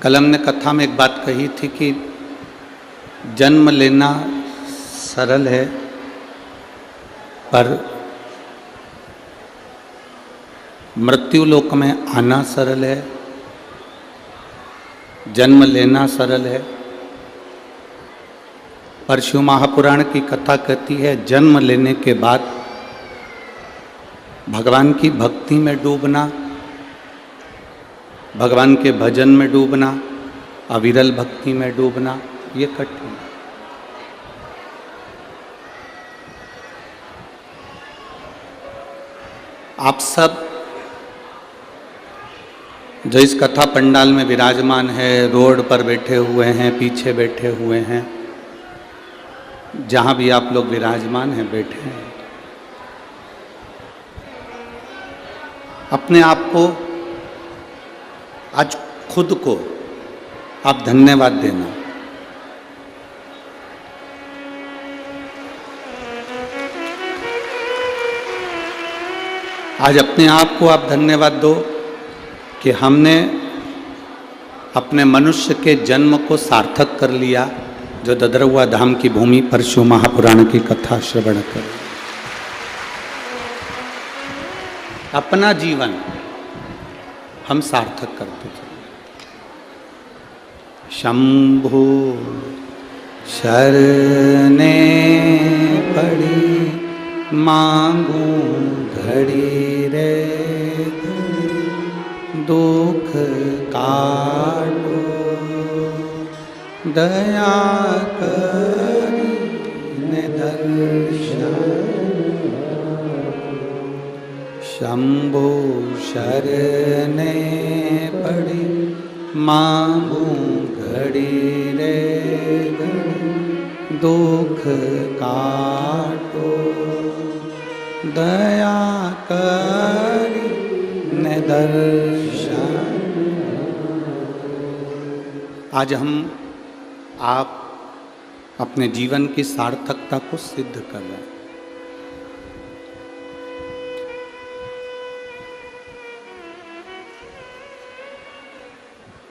कल हमने कथा में एक बात कही थी कि जन्म लेना सरल है, पर मृत्यु लोक में आना सरल है। जन्म लेना सरल है, पर शिव महापुराण की कथा कहती है जन्म लेने के बाद भगवान की भक्ति में डूबना, भगवान के भजन में डूबना, अविरल भक्ति में डूबना, ये कठिन है। आप सब जो इस कथा पंडाल में विराजमान है, रोड पर बैठे हुए हैं, पीछे बैठे हुए हैं, जहाँ भी आप लोग विराजमान हैं, बैठे हैं, अपने आप को, आज खुद को आप धन्यवाद देना। आज अपने आप को आप धन्यवाद दो कि हमने अपने मनुष्य के जन्म को सार्थक कर लिया, जो ददरुआ धाम की भूमि पर शिव महापुराण की कथा श्रवण कर। अपना जीवन हम सार्थक करते थे। शंभु शरणे पड़ी मांगू घड़ी रे, दुख काटो दया करी दर्शन। शंभु शरणे पड़ी मांगू घड़ी रे घड़ी, दुख काटो दया करी दर्शन। आज हम आप अपने जीवन की सार्थकता को सिद्ध कर रहे हैं।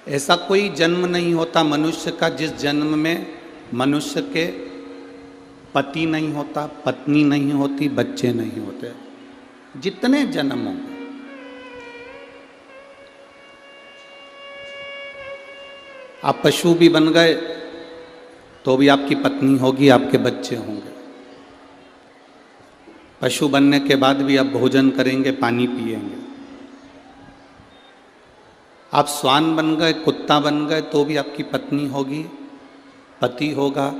ऐसा कोई जन्म नहीं होता मनुष्य का जिस जन्म में मनुष्य के पति नहीं होता, पत्नी नहीं होती, बच्चे नहीं होते। जितने जन्म होंगे, आप पशु भी बन गए तो भी आपकी पत्नी होगी, आपके बच्चे होंगे। पशु बनने के बाद भी आप भोजन करेंगे, पानी पिएंगे। आप श्वान बन गए, कुत्ता बन गए तो भी आपकी पत्नी होगी, पति होगा,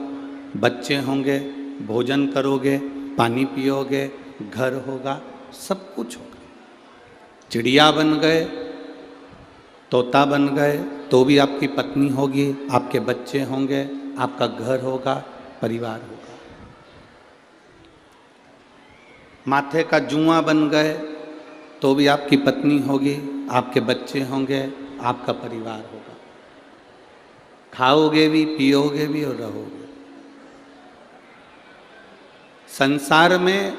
बच्चे होंगे, भोजन करोगे, पानी पियोगे, घर होगा, सब कुछ होगा। चिड़िया बन गए, तोता बन गए तो भी आपकी पत्नी होगी, आपके बच्चे होंगे, आपका घर होगा, परिवार होगा। माथे का जुआ बन गए तो भी आपकी पत्नी होगी, आपके बच्चे होंगे, आपका परिवार होगा। खाओगे भी, पियोगे भी और रहोगे। संसार में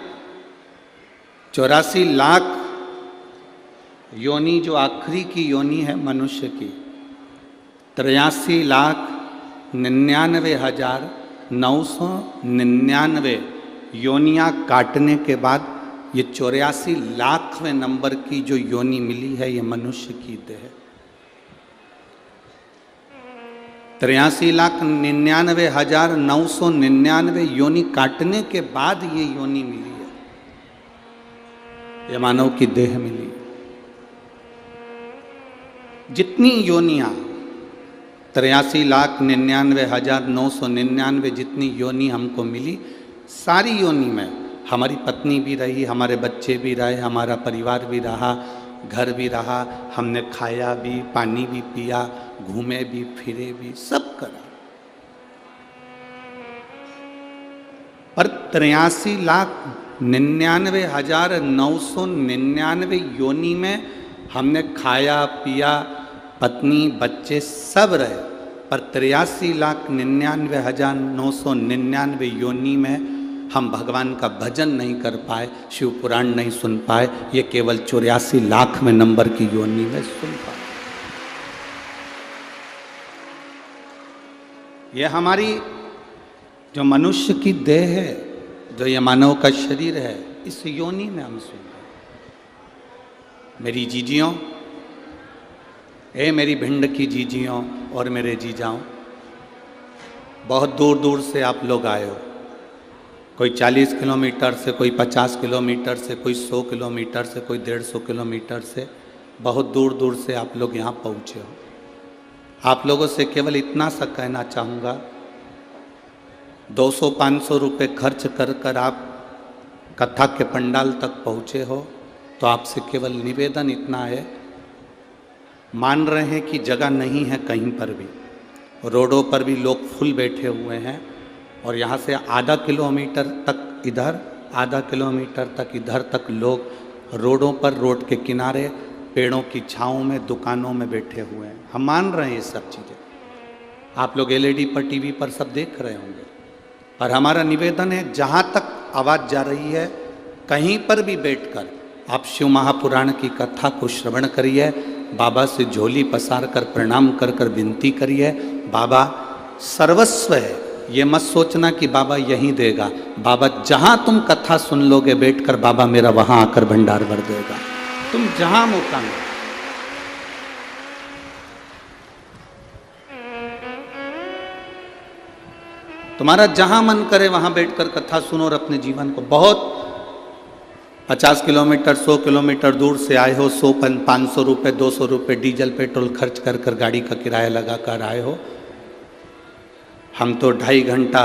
84 लाख योनि, जो आखिरी की योनि है मनुष्य की, 83,99,999 योनियाँ काटने के बाद ये 84 लाखवें नंबर की जो योनि मिली है, ये मनुष्य की देह है। 83,99,999 योनि काटने के बाद ये योनि मिली है, ये मानव की देह मिली है। जितनी योनियाँ 83,99,999 जितनी योनि हमको मिली, सारी योनि में हमारी पत्नी भी रही, हमारे बच्चे भी रहे, हमारा परिवार भी रहा, घर भी रहा, हमने खाया भी, पानी भी पिया, घूमे भी, फिरे भी, सब करा। पर 83,99,999 योनि में हमने खाया पिया, पत्नी बच्चे सब रहे, पर 83,99,999 योनि में हम भगवान का भजन नहीं कर पाए, शिव पुराण नहीं सुन पाए, ये केवल 84 लाख में नंबर की योनि में सुन पाए। ये हमारी जो मनुष्य की देह है, जो ये मानव का शरीर है, इस योनि में हम सुन रहे हैं। मेरी जीजियों, ए मेरी भिंड की जीजियों और मेरे जीजाओं, बहुत दूर दूर से आप लोग आए हो। कोई 40 किलोमीटर से, कोई 50 किलोमीटर से, कोई 100 किलोमीटर से, कोई 150 किलोमीटर से, बहुत दूर दूर से आप लोग यहाँ पहुँचे हो। आप लोगों से केवल इतना सा कहना चाहूँगा, 200-500 रुपये खर्च कर कर आप कथा के पंडाल तक पहुँचे हो, तो आपसे केवल निवेदन इतना है, मान रहे हैं कि जगह नहीं है कहीं पर भी, रोडों पर भी लोग फुल बैठे हुए हैं, और यहाँ से आधा किलोमीटर तक इधर, आधा किलोमीटर तक इधर तक लोग रोडों पर, रोड के किनारे, पेड़ों की छाँव में, दुकानों में बैठे हुए हैं। हम मान रहे हैं ये सब चीज़ें, आप लोग LED पर, टीवी पर सब देख रहे होंगे। और हमारा निवेदन है, जहाँ तक आवाज़ जा रही है, कहीं पर भी बैठकर आप शिव महापुराण की कथा को श्रवण करिए, बाबा से झोली पसार कर प्रणाम कर कर विनती करिए। बाबा सर्वस्व है, ये मत सोचना कि बाबा यहीं देगा। बाबा जहाँ तुम कथा सुन लोगे बैठकर, बाबा मेरा वहाँ आकर भंडार भर देगा। तुम जहाँ मौका में, तुम्हारा जहाँ मन करे वहाँ बैठकर कथा सुनो और अपने जीवन को, बहुत 50 किलोमीटर 100 किलोमीटर दूर से आए हो, 100-500 रुपये 200 रुपये डीजल पेट्रोल खर्च कर कर गाड़ी का किराया लगा कर आए हो। हम तो 2.5 घंटा,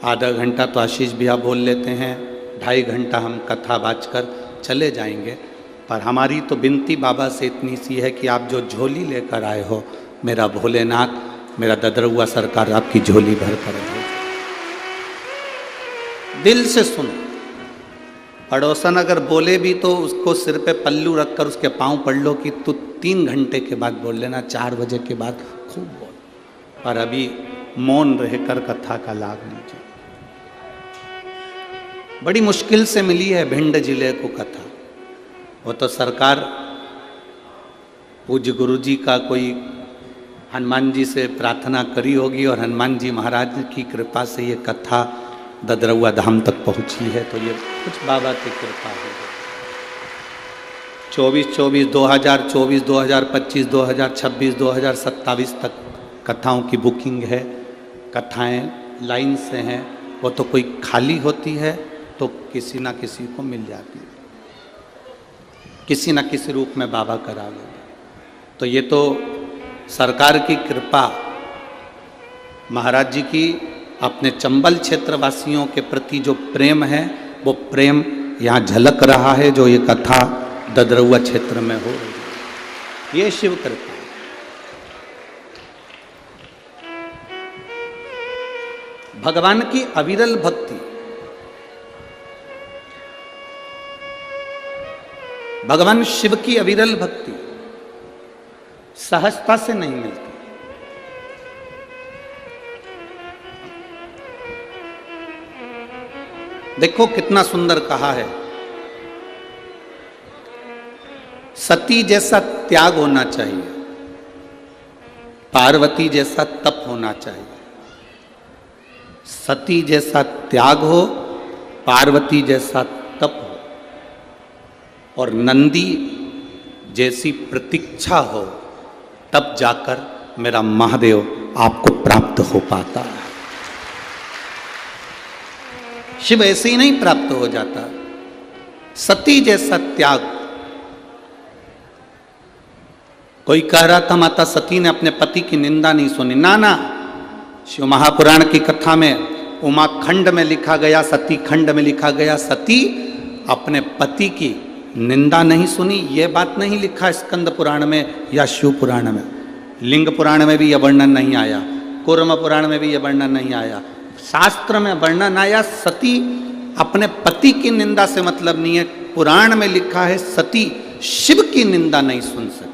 आधा घंटा तो आशीष भैया बोल लेते हैं, 2.5 घंटा हम कथा बाज कर चले जाएंगे। पर हमारी तो विनती बाबा से इतनी सी है कि आप जो झोली लेकर आए हो, मेरा भोलेनाथ, मेरा ददरुआ सरकार आपकी झोली भर कर दे। दिल से सुनो। पड़ोसन अगर बोले भी तो उसको सिर पे पल्लू रखकर उसके पाँव पढ़ लो कि तू 3 घंटे के बाद बोल लेना, 4 बजे के बाद खूब बोल, पर अभी मौन रहकर कथा का लाभ लीजिए। बड़ी मुश्किल से मिली है भिंड जिले को कथा। वो तो सरकार पूज्य गुरु जी का कोई हनुमान जी से प्रार्थना करी होगी, और हनुमान जी महाराज की कृपा से ये कथा ददरुआ धाम तक पहुंची है, तो ये कुछ बाबा की कृपा है। 2024, 2025, 2026, 2027 तक कथाओं की बुकिंग है। कथाएं लाइन से हैं, वो तो कोई खाली होती है तो किसी ना किसी को मिल जाती है, किसी ना किसी रूप में बाबा करा लेंगे। तो ये तो सरकार की कृपा, महाराज जी की अपने चंबल क्षेत्रवासियों के प्रति जो प्रेम है, वो प्रेम यहाँ झलक रहा है, जो ये कथा ददरुआ क्षेत्र में हो रही है। ये शिव कृपा। भगवान की अविरल भक्ति, भगवान शिव की अविरल भक्ति सहजता से नहीं मिलती। देखो कितना सुंदर कहा है, सती जैसा त्याग होना चाहिए, पार्वती जैसा तप होना चाहिए। सती जैसा त्याग हो, पार्वती जैसा तप हो, और नंदी जैसी प्रतीक्षा हो, तब जाकर मेरा महादेव आपको प्राप्त हो पाता है। शिव ऐसे ही नहीं प्राप्त हो जाता। सती जैसा त्याग। कोई कह रहा था माता सती ने अपने पति की निंदा नहीं सुनी। ना ना, शिव महापुराण की कथा में उमा खंड में लिखा गया, सती खंड में लिखा गया, सती अपने पति की निंदा नहीं सुनी। ये बात नहीं लिखा स्कंद पुराण में या शिव पुराण में। लिंग पुराण में भी यह वर्णन नहीं आया, कूर्म पुराण में भी यह वर्णन नहीं आया। शास्त्र में वर्णन आया सती अपने पति की निंदा से मतलब नहीं है। पुराण में लिखा है सती शिव की निंदा नहीं सुन सकी।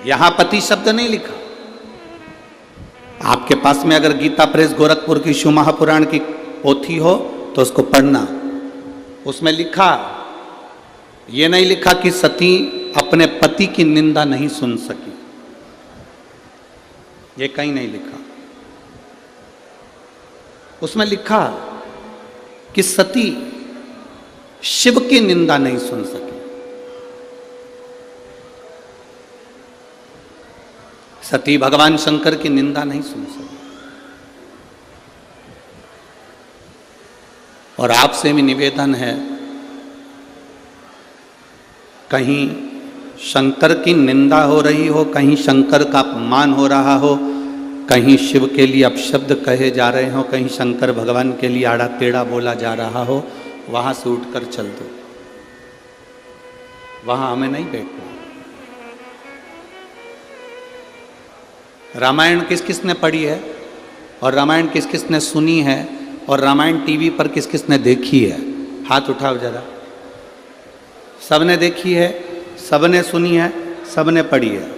यहां पति शब्द नहीं लिखा। आपके पास में अगर गीता प्रेस गोरखपुर की शिव महापुराण की पोथी हो तो उसको पढ़ना। उसमें लिखा, ये नहीं लिखा कि सती अपने पति की निंदा नहीं सुन सकी। ये कहीं नहीं लिखा। उसमें लिखा कि सती शिव की निंदा नहीं सुन सकी। सती भगवान शंकर की निंदा नहीं सुन सकी। और आपसे भी निवेदन है, कहीं शंकर की निंदा हो रही हो, कहीं शंकर का अपमान हो रहा हो, कहीं शिव के लिए अपशब्द कहे जा रहे हो, कहीं शंकर भगवान के लिए आड़ा टेढ़ा बोला जा रहा हो, वहां से उठकर चल दो। वहां हमें नहीं बैठना। रामायण किस किस ने पढ़ी है और रामायण किस किस ने सुनी है और रामायण टीवी पर किस किस ने देखी है? हाथ उठाओ जरा। सबने देखी है, सबने सुनी है, सबने पढ़ी है।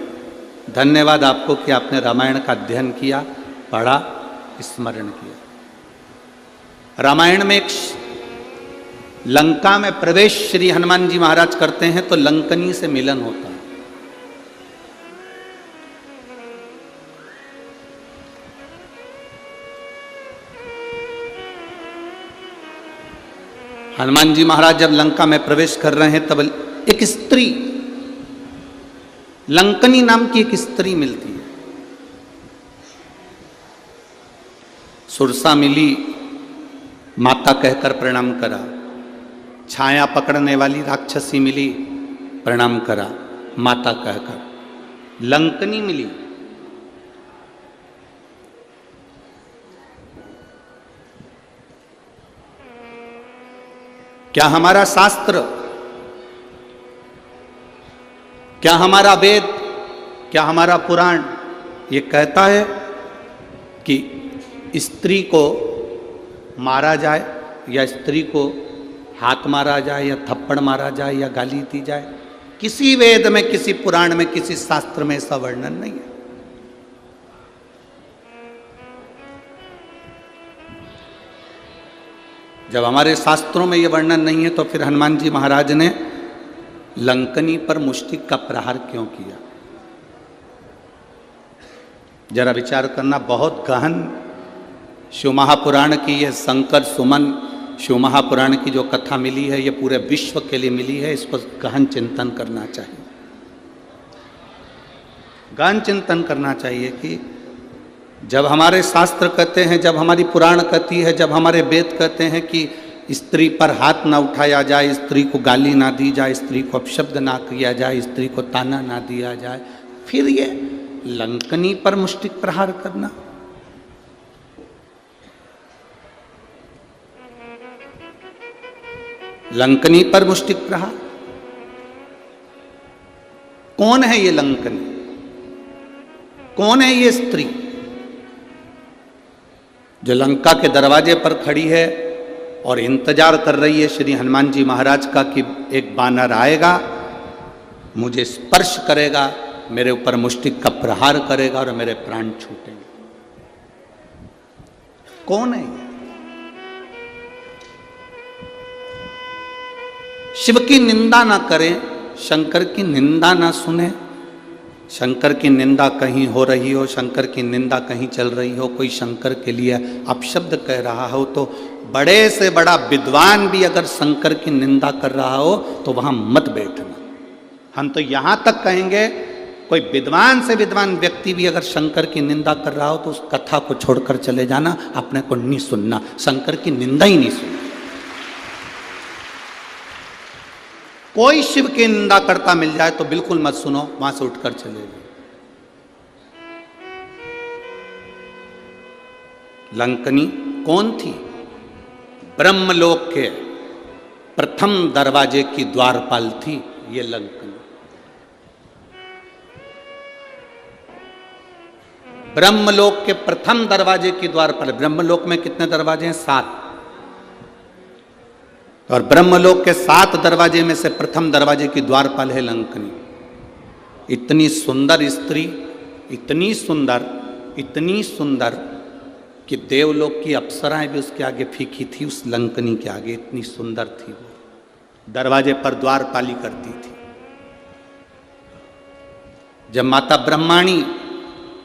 धन्यवाद आपको कि आपने रामायण का अध्ययन किया, पढ़ा, स्मरण किया। रामायण में एक लंका में प्रवेश श्री हनुमान जी महाराज करते हैं तो लंकनी से मिलन होता है। हनुमान जी महाराज जब लंका में प्रवेश कर रहे हैं तब एक स्त्री, लंकनी नाम की एक स्त्री मिलती है। सुरसा मिली, माता कहकर प्रणाम करा। छाया पकड़ने वाली राक्षसी मिली, प्रणाम करा माता कहकर। लंकनी मिली, क्या हमारा शास्त्र, क्या हमारा वेद, क्या हमारा पुराण ये कहता है कि स्त्री को मारा जाए या स्त्री को हाथ मारा जाए या थप्पड़ मारा जाए या गाली दी जाए? किसी वेद में, किसी पुराण में, किसी शास्त्र में ऐसा वर्णन नहीं है। जब हमारे शास्त्रों में यह वर्णन नहीं है तो फिर हनुमान जी महाराज ने लंकनी पर मुष्टिक का प्रहार क्यों किया? जरा विचार करना। बहुत गहन शिव महापुराण की यह शंकर सुमन शिव महापुराण की जो कथा मिली है, ये पूरे विश्व के लिए मिली है। इस पर गहन चिंतन करना चाहिए। गहन चिंतन करना चाहिए कि जब हमारे शास्त्र कहते हैं, जब हमारी पुराण कहती है, जब हमारे वेद कहते हैं कि स्त्री पर हाथ ना उठाया जाए, स्त्री को गाली ना दी जाए, स्त्री को अपशब्द ना किया जाए, स्त्री को ताना ना दिया जाए, फिर ये लंकनी पर मुष्टिक प्रहार करना। लंकनी पर मुष्टिक प्रहार। कौन है ये लंकनी? कौन है ये स्त्री जो लंका के दरवाजे पर खड़ी है और इंतजार कर रही है श्री हनुमान जी महाराज का कि एक बानर आएगा, मुझे स्पर्श करेगा, मेरे ऊपर मुष्टिक का प्रहार करेगा और मेरे प्राण छूटेंगे? कौन है ये? शिव की निंदा ना करें, शंकर की निंदा ना सुने। शंकर की निंदा कहीं हो रही हो, शंकर की निंदा कहीं चल रही हो, कोई शंकर के लिए अपशब्द कह रहा हो, तो बड़े से बड़ा विद्वान भी अगर शंकर की निंदा कर रहा हो तो वहां मत बैठना। हम तो यहां तक कहेंगे, कोई विद्वान से विद्वान व्यक्ति भी अगर शंकर की निंदा कर रहा हो तो उस कथा को छोड़कर चले जाना, अपने को नहीं सुनना, शंकर की निंदा ही नहीं सुनना। कोई शिव की निंदा करता मिल जाए तो बिल्कुल मत सुनो, वहां से उठकर चले जाओ। लंकनी कौन थी? ब्रह्मलोक के प्रथम दरवाजे की द्वारपाल थी ये लंकनी। ब्रह्मलोक के प्रथम दरवाजे की द्वारपाल। ब्रह्मलोक में कितने दरवाजे हैं? 7। और ब्रह्मलोक के 7 दरवाजे में से प्रथम दरवाजे की द्वारपाल है लंकनी। इतनी सुंदर स्त्री, इतनी सुंदर, इतनी सुंदर कि देवलोक की अप्सराएं भी उसके आगे फीकी थी, उस लंकनी के आगे। इतनी सुंदर थी वो, दरवाजे पर द्वारपाली करती थी। जब माता ब्रह्माणी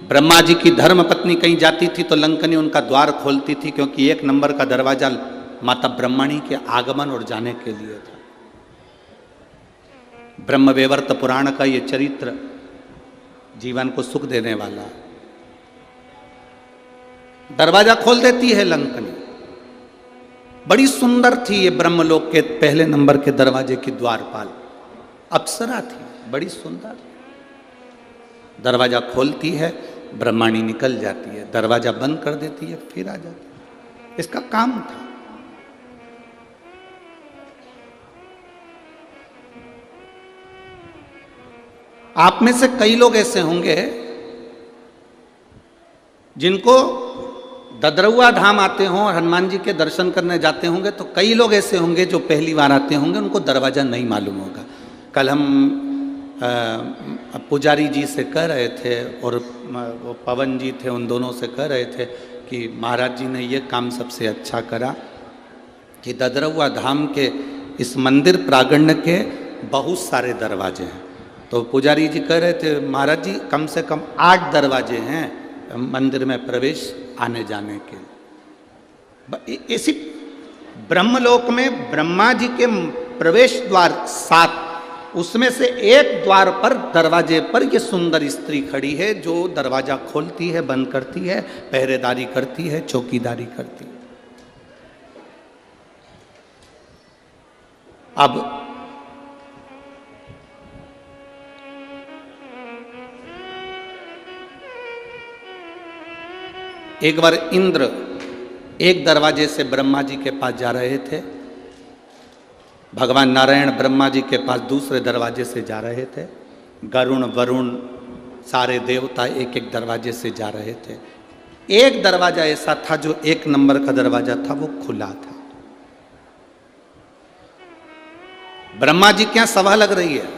ब्रह्मा जी की धर्म पत्नी कहीं जाती थी तो लंकनी उनका द्वार खोलती थी, क्योंकि 1 नंबर का दरवाजा माता ब्रह्माणी के आगमन और जाने के लिए था। ब्रह्मवैवर्त पुराण का ये चरित्र जीवन को सुख देने वाला। दरवाजा खोल देती है लंकनी। बड़ी सुंदर थी ये ब्रह्मलोक के पहले नंबर के दरवाजे की द्वारपाल, अप्सरा थी, बड़ी सुंदर। दरवाजा खोलती है, ब्रह्माणी निकल जाती है, दरवाजा बंद कर देती है, फिर आ जाती है। इसका काम था। आप में से कई लोग ऐसे होंगे जिनको ददरुआ धाम आते हों और हनुमान जी के दर्शन करने जाते होंगे, तो कई लोग ऐसे होंगे जो पहली बार आते होंगे, उनको दरवाजा नहीं मालूम होगा। कल हम पुजारी जी से कह रहे थे और वो पवन जी थे, उन दोनों से कह रहे थे कि महाराज जी ने ये काम सबसे अच्छा करा कि ददरुआ धाम के इस मंदिर प्रांगण के बहुत सारे दरवाजे हैं। तो पुजारी जी कह रहे थे महाराज जी कम से कम 8 दरवाजे हैं मंदिर में प्रवेश आने जाने के। इसी ब्रह्मलोक में ब्रह्मा जी के प्रवेश द्वार 7, उसमें से एक द्वार पर दरवाजे पर ये सुंदर स्त्री खड़ी है जो दरवाजा खोलती है, बंद करती है, पहरेदारी करती है, चौकीदारी करती है। अब एक बार इंद्र एक दरवाजे से ब्रह्मा जी के पास जा रहे थे, भगवान नारायण ब्रह्मा जी के पास दूसरे दरवाजे से जा रहे थे, गरुण वरुण सारे देवता एक एक दरवाजे से जा रहे थे। एक दरवाजा ऐसा था जो 1 नंबर का दरवाजा था, वो खुला था। ब्रह्मा जी क्या सभा लग रही है,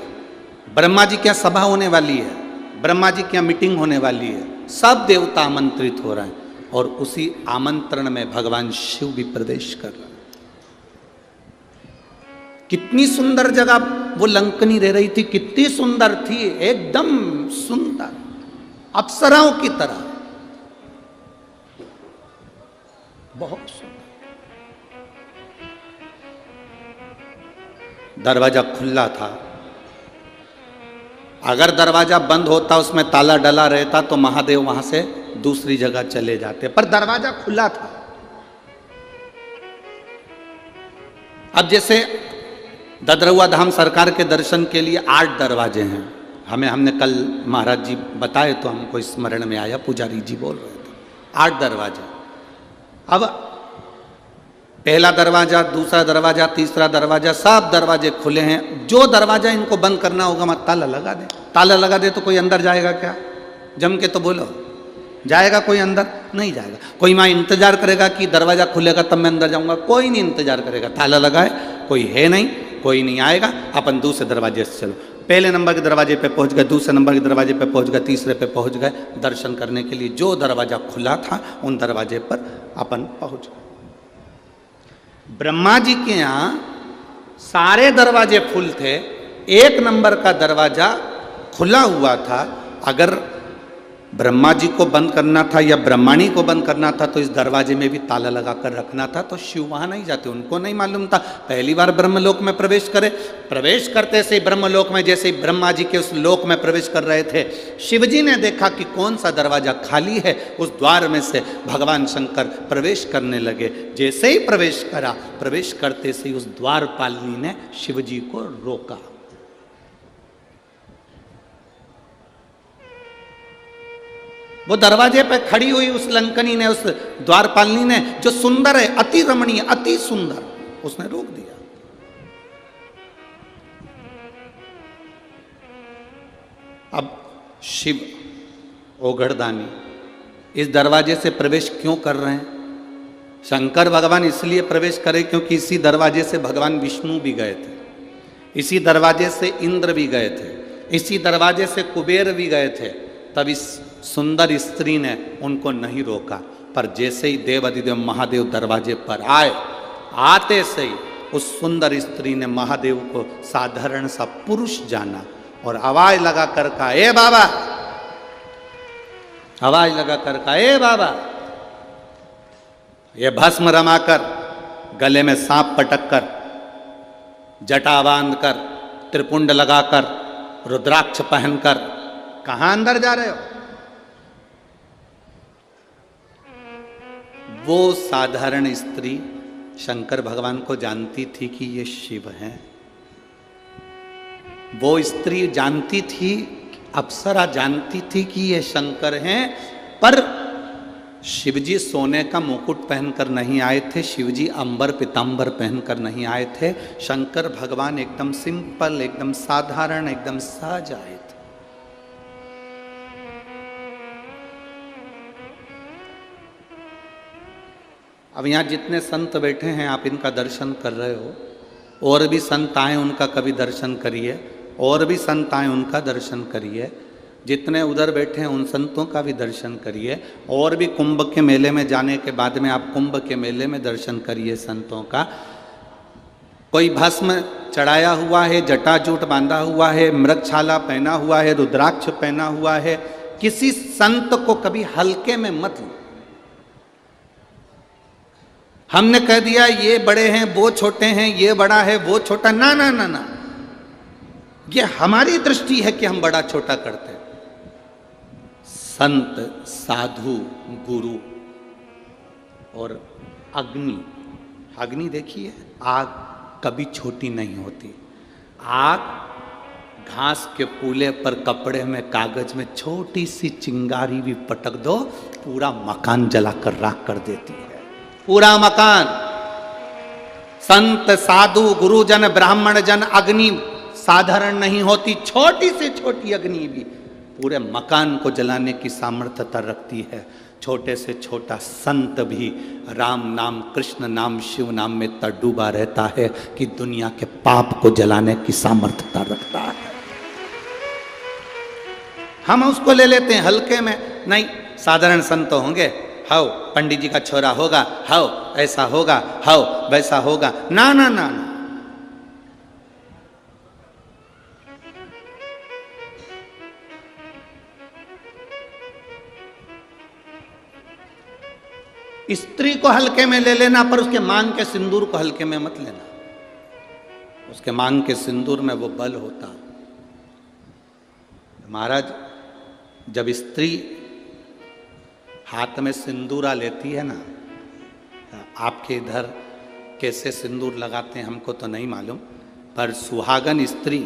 ब्रह्मा जी क्या सभा होने वाली है, ब्रह्मा जी क्या मीटिंग होने वाली है, सब देवता आमंत्रित हो रहे हैं और उसी आमंत्रण में भगवान शिव भी प्रवेश कर रहे हैं। कितनी सुंदर जगह वो लंकनी रह रही थी, कितनी सुंदर थी, एकदम सुंदर अप्सराओं की तरह, बहुत सुंदर। दरवाजा खुला था। अगर दरवाजा बंद होता, उसमें ताला डला रहता, तो महादेव वहां से दूसरी जगह चले जाते, पर दरवाजा खुला था। अब जैसे ददरुआ धाम सरकार के दर्शन के लिए 8 दरवाजे हैं। हमने कल महाराज जी बताए तो हमको स्मरण में आया, पुजारी जी बोल रहे थे 8 दरवाजे। अब पहला दरवाजा, दूसरा दरवाजा, तीसरा दरवाजा, सब दरवाजे खुले हैं। जो दरवाजा इनको बंद करना होगा मत ताला लगा दे। ताला लगा दे तो कोई अंदर जाएगा क्या? जम के तो बोलो, जाएगा कोई अंदर? नहीं जाएगा। कोई वहाँ इंतजार करेगा कि दरवाजा खुलेगा तब मैं अंदर जाऊंगा? कोई नहीं इंतजार करेगा। ताला लगाए, कोई है नहीं, कोई नहीं आएगा, अपन दूसरे दरवाजे से चलो। पहले नंबर के दरवाजे पे पहुंच गए, दूसरे नंबर के दरवाजे पे पहुंच गए, तीसरे पे पहुंच गए। दर्शन करने के लिए जो दरवाजा खुला था उन दरवाजे पर अपन पहुंच गए। ब्रह्मा जी के यहाँ सारे दरवाजे फुल थे, 1 नंबर का दरवाजा खुला हुआ था। अगर ब्रह्मा जी को बंद करना था या ब्रह्माणी को बंद करना था तो इस दरवाजे में भी ताला लगा कर रखना था, तो शिव वहां नहीं जाते, उनको नहीं मालूम था। पहली बार ब्रह्मलोक में प्रवेश करे, प्रवेश करते से ब्रह्मलोक में जैसे ही ब्रह्मा जी के उस लोक में प्रवेश कर रहे थे, शिव जी ने देखा कि कौन सा दरवाजा खाली है। उस द्वार में से भगवान शंकर प्रवेश करने लगे। जैसे ही प्रवेश करा, प्रवेश करते से ही उस द्वारपालिनी ने शिव जी को रोका। वो दरवाजे पे खड़ी हुई उस लंकनी ने, उस द्वारपालिनी ने, जो सुंदर है, अति रमणीय, अति सुंदर, उसने रोक दिया। अब शिव ओघड़दानी इस दरवाजे से प्रवेश क्यों कर रहे हैं? शंकर भगवान इसलिए प्रवेश करे क्योंकि इसी दरवाजे से भगवान विष्णु भी गए थे, इसी दरवाजे से इंद्र भी गए थे, इसी दरवाजे से कुबेर भी गए थे। तब इस सुंदर स्त्री ने उनको नहीं रोका। पर जैसे ही देवाधिदेव महादेव दरवाजे पर आए, आते से ही उस सुंदर स्त्री ने महादेव को साधारण सा पुरुष जाना और आवाज लगा कर कहा, ए बाबा, आवाज लगा कर कहा, ए बाबा। ये भस्म रमाकर, गले में सांप पटक कर, जटा बांध कर, त्रिपुंड लगाकर, रुद्राक्ष पहनकर कहां अंदर जा रहे हो? वो साधारण स्त्री शंकर भगवान को जानती थी कि ये शिव हैं। वो स्त्री जानती थी, अप्सरा जानती थी कि ये शंकर हैं, पर शिवजी सोने का मुकुट पहनकर नहीं आए थे, शिवजी अंबर पीतांबर पहनकर नहीं आए थे। शंकर भगवान एकदम सिंपल, एकदम साधारण, एकदम सहज आए थे। अब यहां जितने संत बैठे हैं, आप इनका दर्शन कर रहे हो, और भी संत आए उनका कभी दर्शन करिए, और भी संत आए उनका दर्शन करिए, जितने उधर बैठे हैं उन संतों का भी दर्शन करिए, और भी कुंभ के मेले में जाने के बाद में आप कुंभ के मेले में दर्शन करिए संतों का। कोई भस्म चढ़ाया हुआ है, जटाजूट बांधा हुआ है, मृगछाला पहना हुआ है, रुद्राक्ष पहना हुआ है, किसी संत को कभी हल्के में मत लो। हमने कह दिया ये बड़े हैं, वो छोटे हैं, ये बड़ा है, वो छोटा, ना ना ना ना, ये हमारी दृष्टि है कि हम बड़ा छोटा करते हैं। संत, साधु, गुरु और अग्नि, अग्नि देखिए, आग कभी छोटी नहीं होती। आग घास के पूले पर कपड़े में, कागज में छोटी सी चिंगारी भी पटक दो, पूरा मकान जलाकर राख कर देती है, पूरा मकान। संत, साधु, गुरुजन, ब्राह्मण जन, अग्नि साधारण नहीं होती, छोटी से छोटी अग्नि भी पूरे मकान को जलाने की सामर्थ्यता रखती है। छोटे से छोटा संत भी राम नाम, कृष्ण नाम, शिव नाम में इतना डूबा रहता है कि दुनिया के पाप को जलाने की सामर्थ्यता रखता है। हम उसको ले लेते हैं हल्के में, नहीं साधारण संत होंगे, हाओ पंडित जी का छोरा होगा, हाओ ऐसा होगा, हाओ वैसा होगा, ना ना ना ना। स्त्री को हल्के में ले लेना, पर उसके मांग के सिंदूर को हल्के में मत लेना। उसके मांग के सिंदूर में वो बल होता। महाराज, जब स्त्री हाथ में सिंदूरा लेती है ना, आपके इधर कैसे सिंदूर लगाते हैं हमको तो नहीं मालूम, पर सुहागन स्त्री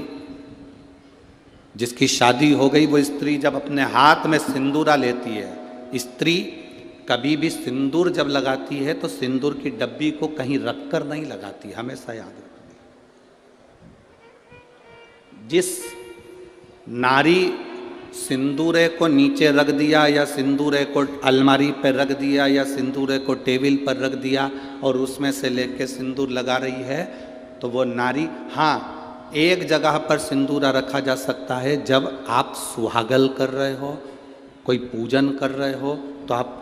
जिसकी शादी हो गई, वो स्त्री जब अपने हाथ में सिंदूरा लेती है, स्त्री कभी भी सिंदूर जब लगाती है तो सिंदूर की डब्बी को कहीं रखकर नहीं लगाती, हमेशा याद रखना। जिस नारी सिंदूरे को नीचे रख दिया, या सिंदूरे को अलमारी पर रख दिया, या सिंदूरे को टेबल पर रख दिया और उसमें से लेके सिंदूर लगा रही है, तो वो नारी, हाँ एक जगह पर सिंदूरा रखा जा सकता है, जब आप सुहागल कर रहे हो, कोई पूजन कर रहे हो, तो आप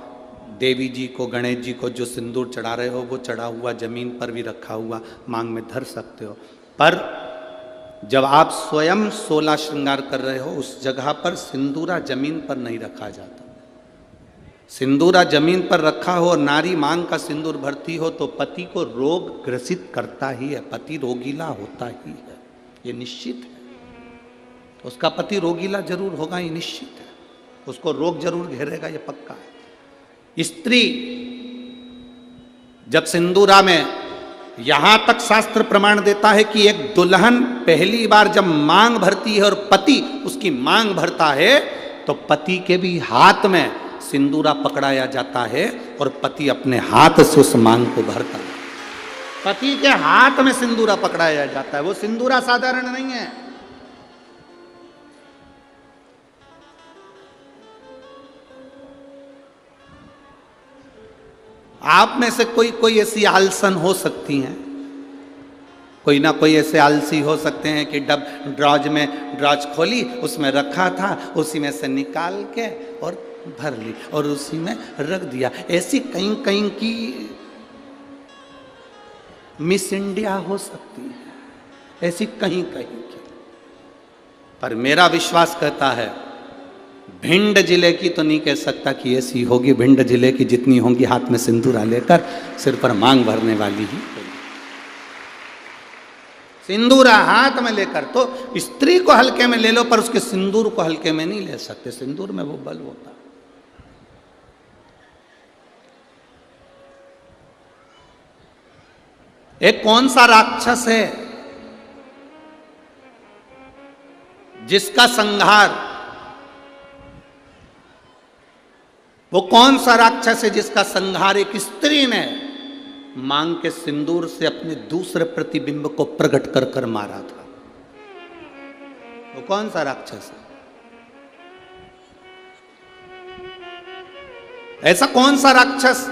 देवी जी को, गणेश जी को जो सिंदूर चढ़ा रहे हो, वो चढ़ा हुआ जमीन पर भी रखा हुआ मांग में धर सकते हो। पर जब आप स्वयं 16 श्रृंगार कर रहे हो, उस जगह पर सिंदूरा जमीन पर नहीं रखा जाता। सिंदूरा जमीन पर रखा हो और नारी मांग का सिंदूर भरती हो तो पति को रोग ग्रसित करता ही है, पति रोगीला होता ही है, ये निश्चित है। उसका पति रोगीला जरूर होगा, ये निश्चित है, उसको रोग जरूर घेरेगा, ये पक्का है। स्त्री जब सिंदूरा में, यहां तक शास्त्र प्रमाण देता है कि एक दुल्हन पहली बार जब मांग भरती है और पति उसकी मांग भरता है, तो पति के भी हाथ में सिंदूरा पकड़ाया जाता है और पति अपने हाथ से उस मांग को भरता है। पति के हाथ में सिंदूरा पकड़ाया जाता है, वो सिंदूरा साधारण नहीं है। आप में से कोई ऐसी आलसन हो सकती हैं, कोई ना कोई ऐसे आलसी हो सकते हैं कि ड्रॉज खोली, उसमें रखा था, उसी में से निकाल के और भर ली और उसी में रख दिया। ऐसी कहीं कहीं की मिस इंडिया हो सकती है, ऐसी कहीं कहीं की। पर मेरा विश्वास कहता है भिंड जिले की तो नहीं कह सकता कि ऐसी होगी, भिंड जिले की जितनी होंगी हाथ में सिंदूरा लेकर सिर पर मांग भरने वाली ही होगी। सिंदूरा हाथ में लेकर, तो स्त्री को हल्के में ले लो पर उसके सिंदूर को हल्के में नहीं ले सकते, सिंदूर में वो बल होता है। एक कौन सा राक्षस है जिसका संहार, वो कौन सा राक्षस है जिसका संहार एक स्त्री ने मांग के सिंदूर से अपने दूसरे प्रतिबिंब को प्रकट कर कर मारा था? वो कौन सा राक्षस है? ऐसा कौन सा राक्षस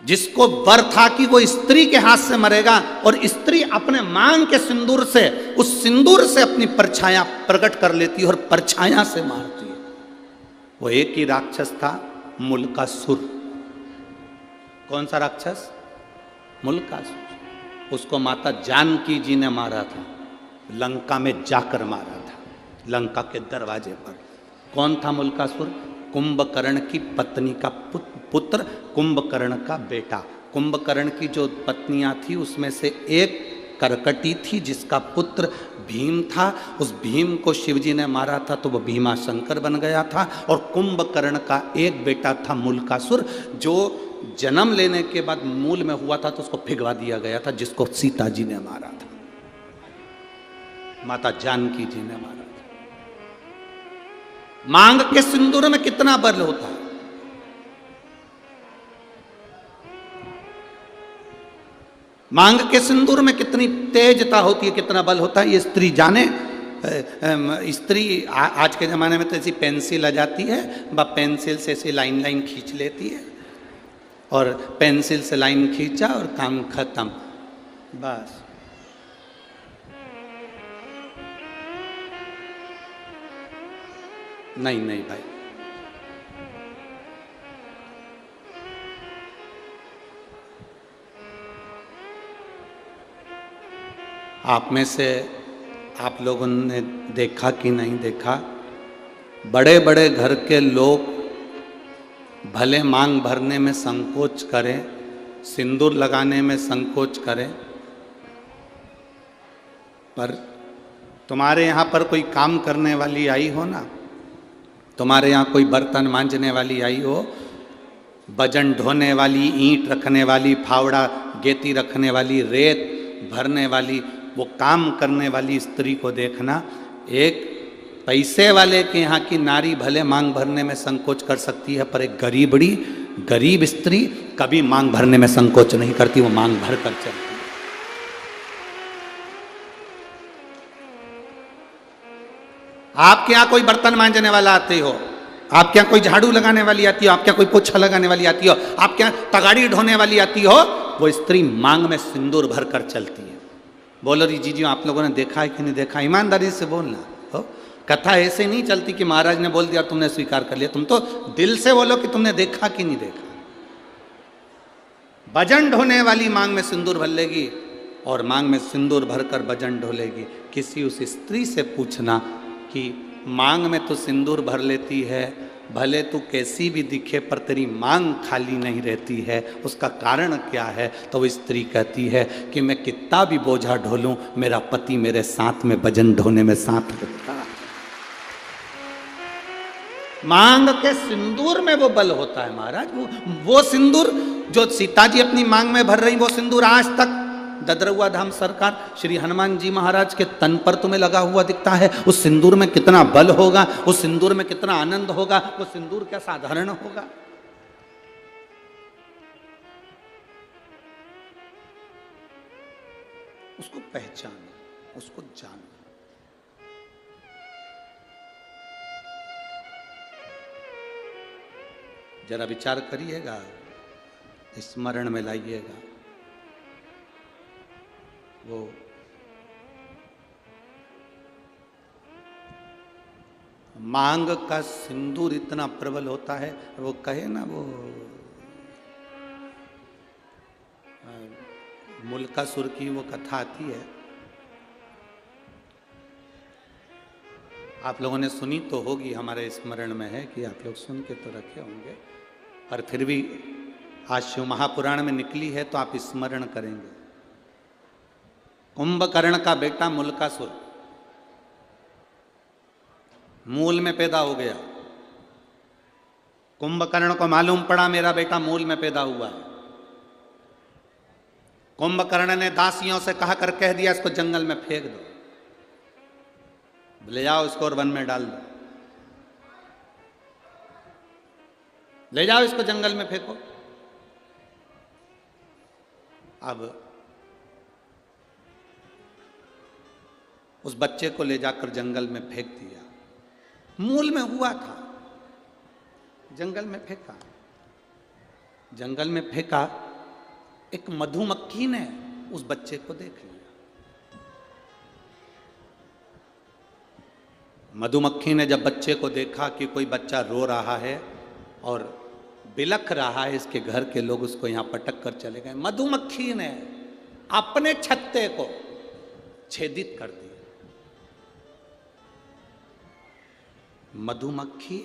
जिसको वर था कि वो स्त्री के हाथ से मरेगा और स्त्री अपने मांग के सिंदूर से, उस सिंदूर से अपनी परछाया प्रकट कर लेती है और परछाया से मारती है? वो एक ही राक्षस था, मुल्कासुर। कौन सा राक्षस? मुल्कासुर। उसको माता जानकी जी ने मारा था, लंका में जाकर मारा था, लंका के दरवाजे पर। कौन था मुल्कासुर? कुंभकर्ण की पत्नी का पुत्र, कुंभकर्ण का बेटा। कुंभकर्ण की जो पत्नियां थी उसमें से एक करकटी थी जिसका पुत्र भीम था। उस भीम को शिवजी ने मारा था तो वह भीमा शंकर बन गया था। और कुंभकर्ण का एक बेटा था मुल्कासुर, जो जन्म लेने के बाद मूल में हुआ था तो उसको भिगवा दिया गया था, जिसको सीता जी ने मारा था, माता जानकी जी ने मारा था। मांग के सिंदूर में कितना बल होता है! मांग के सिंदूर में कितनी तेजता होती है, कितना बल होता है, ये स्त्री जाने। स्त्री आज के ज़माने में तो ऐसी पेंसिल आ जाती है, वह पेंसिल से ऐसी लाइन लाइन खींच लेती है और पेंसिल से लाइन खींचा और काम खत्म, बस। नहीं नहीं भाई, आप में से आप लोगों ने देखा कि नहीं देखा, बड़े बड़े घर के लोग भले मांग भरने में संकोच करें, सिंदूर लगाने में संकोच करें, पर तुम्हारे यहाँ पर कोई काम करने वाली आई हो ना, तुम्हारे यहाँ कोई बर्तन मांजने वाली आई हो, वजन ढोने वाली, ईंट रखने वाली, फावड़ा गेती रखने वाली, रेत भरने वाली, वो काम करने वाली स्त्री को देखना। एक पैसे वाले के यहाँ की नारी भले मांग भरने में संकोच कर सकती है, पर एक गरीब स्त्री कभी मांग भरने में संकोच नहीं करती, वो मांग भर कर चलती है। आपके यहाँ कोई बर्तन मांजने वाला आते हो, आपके यहाँ कोई झाड़ू लगाने वाली आती हो, आपके यहाँ कोई पोछा लगाने वाली आती हो, आपके यहाँ तगाड़ी ढोने वाली आती हो, वो स्त्री मांग में सिंदूर भर कर चलती है। बोलो री जी आप लोगों ने देखा है कि नहीं देखा? ईमानदारी से बोलना हो। कथा ऐसे नहीं चलती कि महाराज ने बोल दिया तुमने स्वीकार कर लिया, तुम तो दिल से बोलो कि तुमने देखा कि नहीं देखा। वजन ढोने वाली मांग में सिंदूर भर लेगी और मांग में सिंदूर भरकर वजन ढोलेगी। किसी उस स्त्री से पूछना कि मांग में तो सिंदूर भर लेती है, भले तू कैसी भी दिखे पर तेरी मांग खाली नहीं रहती है, उसका कारण क्या है? तो वो स्त्री कहती है कि मैं कितना भी बोझा ढोलूं, मेरा पति मेरे साथ में वजन ढोने में साथ रहता। मांग के सिंदूर में वो बल होता है महाराज। वो सिंदूर जो सीता जी अपनी मांग में भर रही, वो सिंदूर आज तक ददरुआ धाम सरकार श्री हनुमान जी महाराज के तन पर तुम्हें लगा हुआ दिखता है। उस सिंदूर में कितना बल होगा, उस सिंदूर में कितना आनंद होगा, वो सिंदूर क्या साधारण होगा? उसको पहचानो, उसको जानो। जरा विचार करिएगा, स्मरण में लाइएगा। वो मांग का सिंदूर इतना प्रबल होता है, वो कहे ना, वो मुल्कासुर की वो कथा आती है आप लोगों ने सुनी तो होगी, हमारे स्मरण में है कि आप लोग सुन के तो रखे होंगे, पर फिर भी आज शिव महापुराण में निकली है तो आप स्मरण करेंगे। कुंभकर्ण का बेटा मुल्कासुर मूल में पैदा हो गया। कुंभकर्ण को मालूम पड़ा मेरा बेटा मूल में पैदा हुआ है। कुंभकर्ण ने दासियों से कहा कर कह दिया इसको जंगल में फेंक दो, ले जाओ इसको और वन में डाल दो, ले जाओ इसको जंगल में फेंको। अब उस बच्चे को ले जाकर जंगल में फेंक दिया। मूल में हुआ था, जंगल में फेंका। जंगल में फेंका, एक मधुमक्खी ने उस बच्चे को देख लिया। मधुमक्खी ने जब बच्चे को देखा कि कोई बच्चा रो रहा है और बिलख रहा है, इसके घर के लोग उसको यहां पटक कर चले गए। मधुमक्खी ने अपने छत्ते को छेदित कर दिया। मधुमक्खी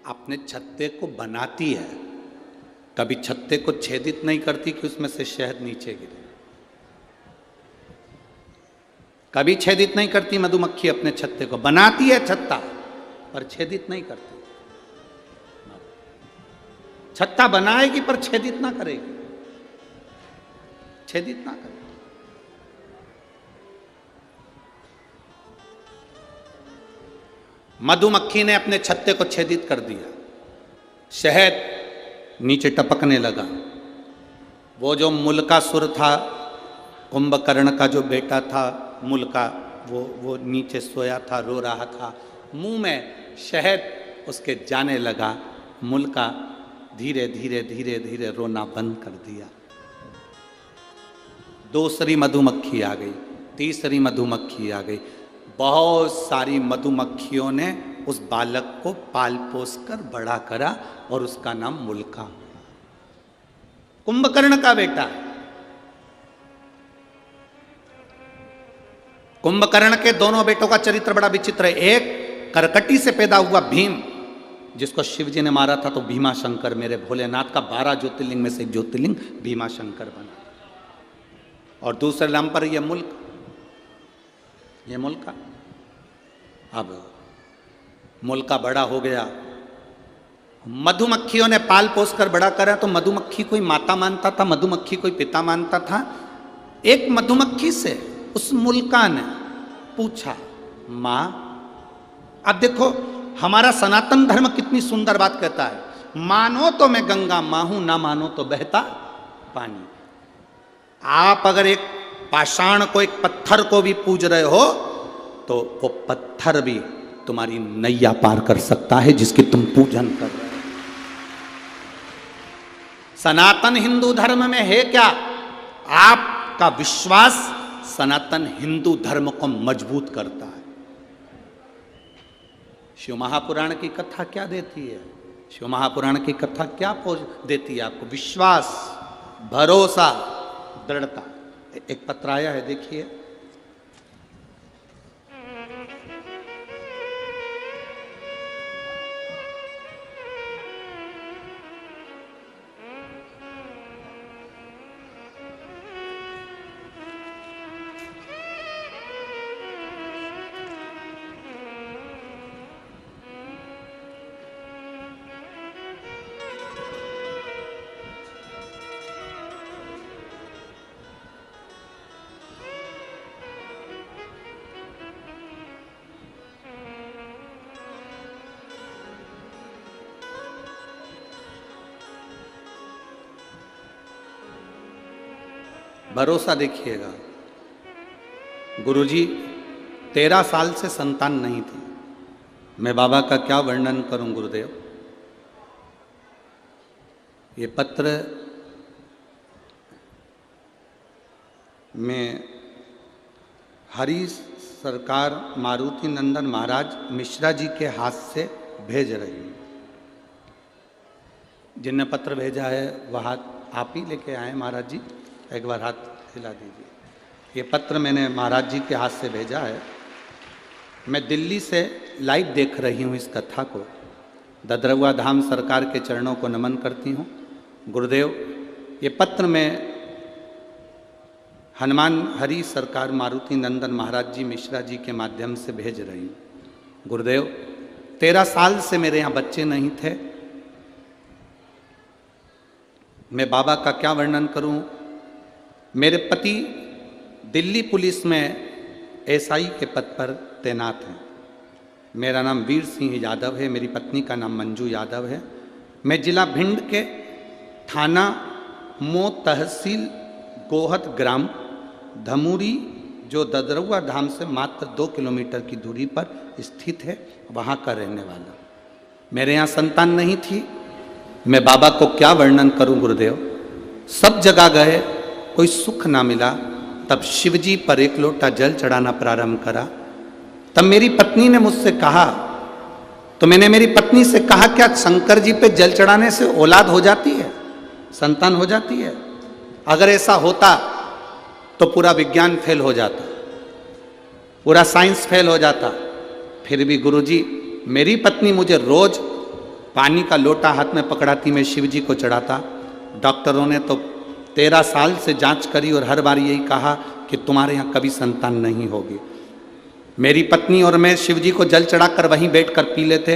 अपने छत्ते को बनाती है, कभी छत्ते को छेदित नहीं करती कि उसमें से शहद नीचे गिरे। कभी छेदित नहीं करती मधुमक्खी अपने छत्ते को, बनाती है छत्ता पर छेदित नहीं करती। छत्ता बनाएगी पर छेदित ना करेगी, छेदित ना करेगी। मधुमक्खी ने अपने छत्ते को छेदित कर दिया, शहद नीचे टपकने लगा। वो जो मुल्कासुर था, कुंभकर्ण का जो बेटा था मुल्का, वो नीचे सोया था, रो रहा था। मुंह में शहद उसके जाने लगा। मुल्का धीरे धीरे धीरे धीरे रोना बंद कर दिया। दूसरी मधुमक्खी आ गई, तीसरी मधुमक्खी आ गई। बहुत सारी मधुमक्खियों ने उस बालक को पाल पोस कर बड़ा करा और उसका नाम मुल्का, कुंभकर्ण का बेटा। कुंभकर्ण के दोनों बेटों का चरित्र बड़ा विचित्र है। एक करकटी से पैदा हुआ भीम, जिसको शिव जी ने मारा था तो भीमा शंकर, मेरे भोलेनाथ का 12 ज्योतिर्लिंग में से एक ज्योतिर्लिंग भीमा शंकर बना। और दूसरे नाम पर यह मुल्क, ये मुल्का। अब मुल्का बड़ा हो गया, मधुमक्खियों ने पाल पोस कर बड़ा करा। तो मधुमक्खी कोई माता मानता था, मधुमक्खी कोई पिता मानता था। एक मधुमक्खी से उस मुल्का ने पूछा, मां, अब देखो हमारा सनातन धर्म कितनी सुंदर बात कहता है, मानो तो मैं गंगा मां हूं, ना मानो तो बहता पानी। आप अगर एक पाषाण को, एक पत्थर को भी पूज रहे हो तो वो पत्थर भी तुम्हारी नैया पार कर सकता है जिसकी तुम पूजन कर रहे हो। सनातन हिंदू धर्म में है क्या? आपका विश्वास सनातन हिंदू धर्म को मजबूत करता है। शिव महापुराण की कथा क्या देती है? शिव महापुराण की कथा क्या देती है आपको? विश्वास, भरोसा, दृढ़ता। एक पत्र आया है, देखिए। भरोसा देखिएगा। गुरुजी 13 साल से संतान नहीं थी। मैं बाबा का क्या वर्णन करूं गुरुदेव। ये पत्र में हरि सरकार मारुति नंदन महाराज मिश्रा जी के हाथ से भेज रही हूँ। जिनने पत्र भेजा है वह हाथ आप ही लेके आए महाराज जी, एक बार हाथ हिला दीजिए। ये पत्र मैंने महाराज जी के हाथ से भेजा है। मैं दिल्ली से लाइव देख रही हूँ इस कथा को, ददरवा धाम सरकार के चरणों को नमन करती हूँ। गुरुदेव, ये पत्र में हनुमान हरि सरकार मारुति नंदन महाराज जी मिश्रा जी के माध्यम से भेज रही हूँ। गुरुदेव, 13 साल से मेरे यहाँ बच्चे नहीं थे। मैं बाबा का क्या वर्णन करूं। मेरे पति दिल्ली पुलिस में एसआई के पद पर तैनात हैं। मेरा नाम वीर सिंह यादव है, मेरी पत्नी का नाम मंजू यादव है। मैं जिला भिंड के थाना मो तहसील गोहत ग्राम धमूरी, जो ददरवा धाम से मात्र 2 किलोमीटर की दूरी पर स्थित है, वहाँ का रहने वाला। मेरे यहाँ संतान नहीं थी। मैं बाबा को क्या वर्णन करूं गुरुदेव। सब जगह गए, कोई सुख ना मिला। तब शिवजी पर 1 लोटा जल चढ़ाना प्रारंभ करा। तब मेरी पत्नी ने मुझसे कहा, तो मैंने मेरी पत्नी से कहा, क्या शंकर जी पे जल चढ़ाने से औलाद हो जाती है, संतान हो जाती है? अगर ऐसा होता तो पूरा विज्ञान फेल हो जाता, पूरा साइंस फेल हो जाता। फिर भी गुरुजी, मेरी पत्नी मुझे रोज पानी का लोटा हाथ में पकड़ाती, मैं शिव जी को चढ़ाता। डॉक्टरों ने तो 13 साल से जांच करी और हर बार यही कहा कि तुम्हारे यहाँ कभी संतान नहीं होगी। मेरी पत्नी और मैं शिव जी को जल चढ़ाकर वहीं बैठकर पी लेते।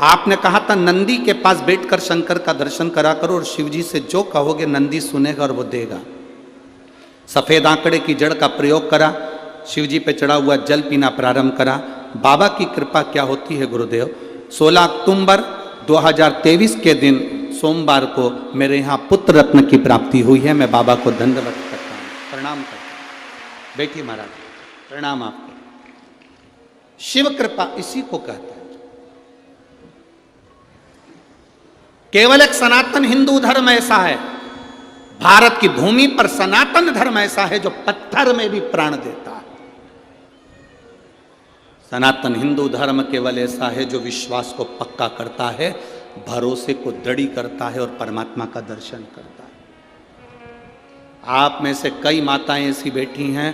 आपने कहा था नंदी के पास बैठकर शंकर का दर्शन करा करो और शिव जी से जो कहोगे नंदी सुनेगा और वो देगा। सफ़ेद आंकड़े की जड़ का प्रयोग करा, शिव जी पे चढ़ा हुआ जल पीना प्रारंभ करा। बाबा की कृपा क्या होती है गुरुदेव। 16 अक्टूबर 2023 के दिन सोमवार को मेरे यहाँ पुत्र रत्न की प्राप्ति हुई है। मैं बाबा को दंडवत करता हूँ, प्रणाम करता हूँ। बैठिए महाराज, प्रणाम आपको। शिव कृपा इसी को कहते हैं। केवल एक सनातन हिंदू धर्म ऐसा है, भारत की भूमि पर सनातन धर्म ऐसा है जो पत्थर में भी प्राण देता है। सनातन हिंदू धर्म केवल ऐसा है जो विश्वास को पक्का करता है, भरोसे को दृढ़ करता है और परमात्मा का दर्शन करता है। आप में से कई माताएं ऐसी बैठी हैं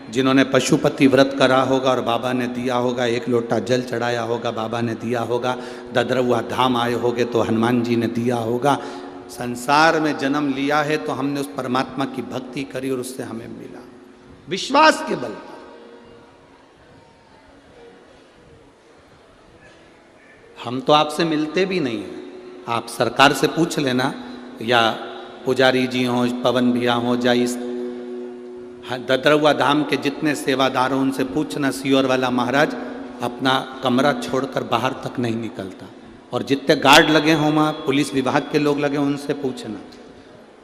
जिन्होंने पशुपति व्रत करा होगा और बाबा ने दिया होगा, 1 लोटा जल चढ़ाया होगा, बाबा ने दिया होगा। ददरवा धाम आए होगे तो हनुमान जी ने दिया होगा। संसार में जन्म लिया है तो हमने उस परमात्मा की भक्ति करी और उससे हमें मिला, विश्वास के बल पर। हम तो आपसे मिलते भी नहीं हैं। आप सरकार से पूछ लेना, या पुजारी जी हों, पवन भैया हों, या इस ददरवा धाम के जितने सेवादार हों उनसे पूछना, सियोर वाला महाराज अपना कमरा छोड़कर बाहर तक नहीं निकलता। और जितने गार्ड लगे हों वहाँ पुलिस विभाग के लोग लगे, उनसे पूछना।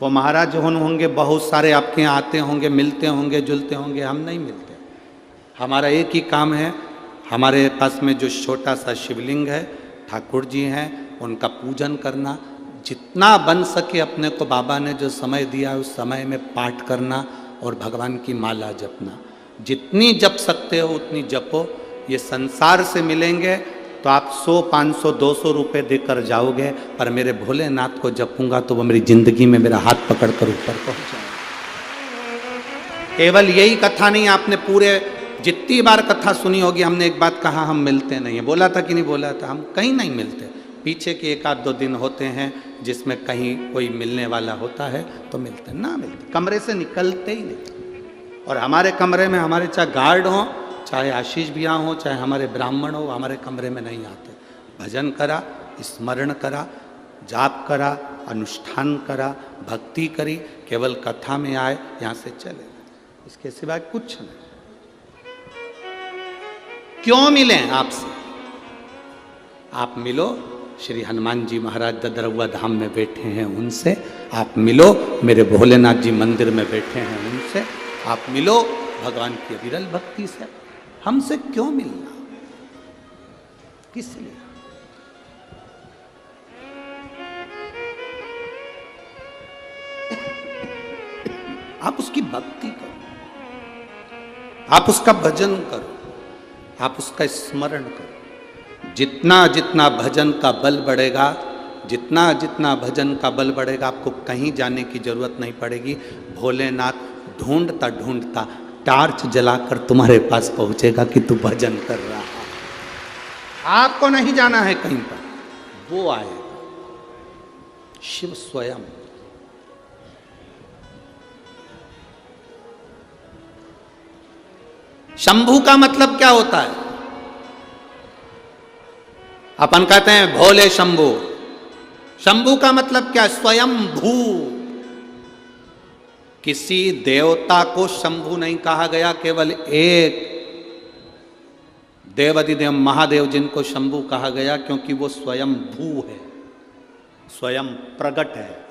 वो महाराज होंगे बहुत सारे आपके यहाँ आते होंगे, मिलते होंगे, जुलते होंगे, हम नहीं मिलते। हमारा एक ही काम है, हमारे पास में जो छोटा सा शिवलिंग है, ठाकुर जी हैं, उनका पूजन करना। जितना बन सके अपने को बाबा ने जो समय दिया उस समय में पाठ करना और भगवान की माला जपना। जितनी जप सकते हो उतनी जपो। ये संसार से मिलेंगे तो आप 100, 500, 200 रुपये देकर जाओगे, पर मेरे भोलेनाथ को जपूंगा तो वो मेरी जिंदगी में मेरा हाथ पकड़कर ऊपर पहुंच जाएगा। केवल यही कथा नहीं, आपने पूरे जितनी बार कथा सुनी होगी, हमने एक बात कहा, हम मिलते नहीं है। बोला था कि नहीं बोला था? हम कहीं नहीं मिलते। पीछे के 1-2 दिन होते हैं जिसमें कहीं कोई मिलने वाला होता है तो मिलते, ना मिलते, कमरे से निकलते ही नहीं। और हमारे कमरे में हमारे चाहे गार्ड हों, चाहे आशीष भैया हो, चाहे हमारे ब्राह्मण हो, हमारे कमरे में नहीं आते। भजन करा, स्मरण करा, जाप करा, अनुष्ठान करा, भक्ति करी, केवल कथा में आए, यहाँ से चले, इसके सिवाय कुछ नहीं। क्यों मिले आपसे? आप मिलो, श्री हनुमान जी महाराज ददरवा धाम में बैठे हैं उनसे आप मिलो, मेरे भोलेनाथ जी मंदिर में बैठे हैं उनसे आप मिलो, भगवान की अविरल भक्ति से। हमसे क्यों मिलना, किस लिए? आप उसकी भक्ति करो, आप उसका भजन करो, आप उसका स्मरण करो। जितना जितना भजन का बल बढ़ेगा, जितना जितना भजन का बल बढ़ेगा, आपको कहीं जाने की जरूरत नहीं पड़ेगी। भोलेनाथ ढूंढता ढूंढता टार्च जलाकर तुम्हारे पास पहुंचेगा कि तू भजन कर रहा है। आपको नहीं जाना है कहीं पर, वो आएगा शिव स्वयं। शंभू का मतलब क्या होता है? अपन कहते हैं भोले शंभू। शंभू का मतलब क्या? स्वयं भू। किसी देवता को शंभू नहीं कहा गया, केवल एक देवाधिदेव महादेव जिनको शंभू कहा गया, क्योंकि वो स्वयं भू है, स्वयं प्रगट है,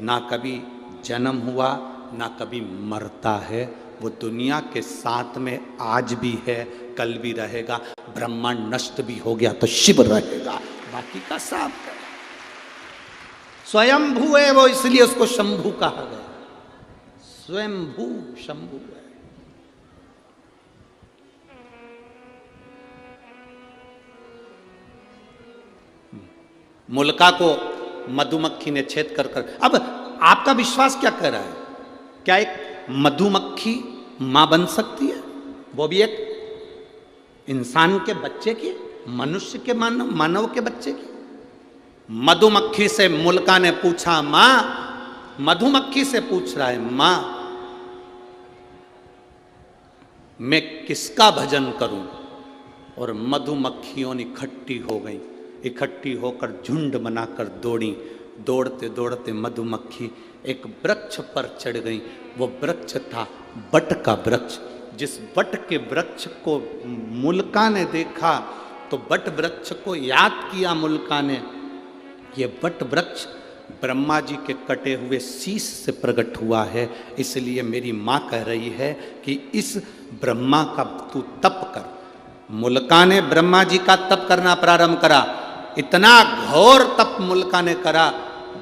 ना कभी जन्म हुआ ना कभी मरता है। वो दुनिया के साथ में आज भी है, कल भी रहेगा। ब्रह्मांड नष्ट भी हो गया तो शिव रहेगा, बाकी का साफ है। स्वयं भू है वो, इसलिए उसको शंभू कहा गया। स्वयं भू शंभू है। मुल्का को मधुमक्खी ने छेद कर कर। अब आपका विश्वास क्या कह रहा है? क्या एक मधुमक्खी मां बन सकती है? वो भी एक इंसान के बच्चे की, मनुष्य के मानव के बच्चे की? मधुमक्खी से मुल्का ने पूछा, मां, मधुमक्खी से पूछ रहा है, मां मैं किसका भजन करूं? और मधुमक्खियों इकट्ठी हो गई, इकट्ठी होकर झुंड बनाकर दौड़ी। दौड़ते दौड़ते मधुमक्खी एक वृक्ष पर चढ़ गई। वो वृक्ष था बट का वृक्ष। जिस बट के वृक्ष को मुल्का ने देखा तो बट वृक्ष को याद किया मुल्का ने। ये बट वृक्ष ब्रह्मा जी के कटे हुए शीश से प्रकट हुआ है, इसलिए मेरी माँ कह रही है कि इस ब्रह्मा का तू तप कर। मुल्का ने ब्रह्मा जी का तप करना प्रारंभ करा। इतना घोर तप मुल्का ने करा,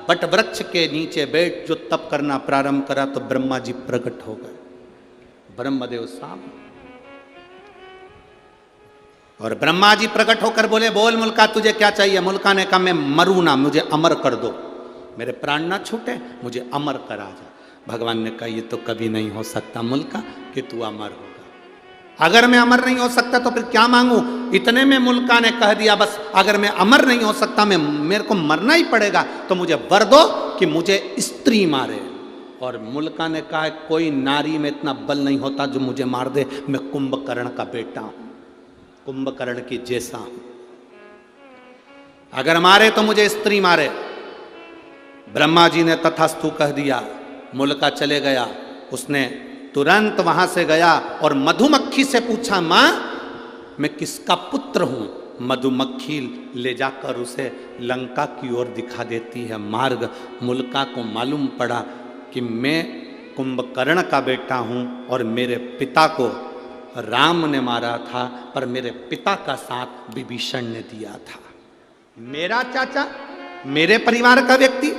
बट वृक्ष के नीचे बैठ जो तप करना प्रारंभ करा तो ब्रह्मा जी प्रकट हो गए, ब्रह्मदेव साहब। और ब्रह्मा जी प्रकट होकर बोले, बोल मुल्का तुझे क्या चाहिए? मुल्का ने कहा, मैं मरूं ना, मुझे अमर कर दो, मेरे प्राण ना छूटे, मुझे अमर करा जा। भगवान ने कहा, ये तो कभी नहीं हो सकता मुल्का कि तू अमर होगा। अगर मैं अमर नहीं हो सकता तो फिर क्या मांगू? इतने में मुल्का ने कह दिया, बस अगर मैं अमर नहीं हो सकता, मेरे को मरना ही पड़ेगा, तो मुझे वर दो कि मुझे स्त्री मारे। और मुल्का ने कहा, कोई नारी में इतना बल नहीं होता जो मुझे मार दे, मैं कुंभकर्ण का बेटा हूं, कुंभकर्ण की जैसा हूं, अगर मारे तो मुझे स्त्री मारे। ब्रह्मा जी ने तथास्तु कह दिया। मुल्का चले गया, उसने तुरंत वहां से गया और मधुमक्खी से पूछा, मां मैं किसका पुत्र हूं? मधुमक्खी ले जाकर उसे लंका की ओर दिखा देती है मार्ग। मुल्का को मालूम पड़ा कि मैं कुंभकर्ण का बेटा हूं और मेरे पिता को राम ने मारा था, पर मेरे पिता का साथ विभीषण ने दिया था। मेरा चाचा, मेरे परिवार का व्यक्ति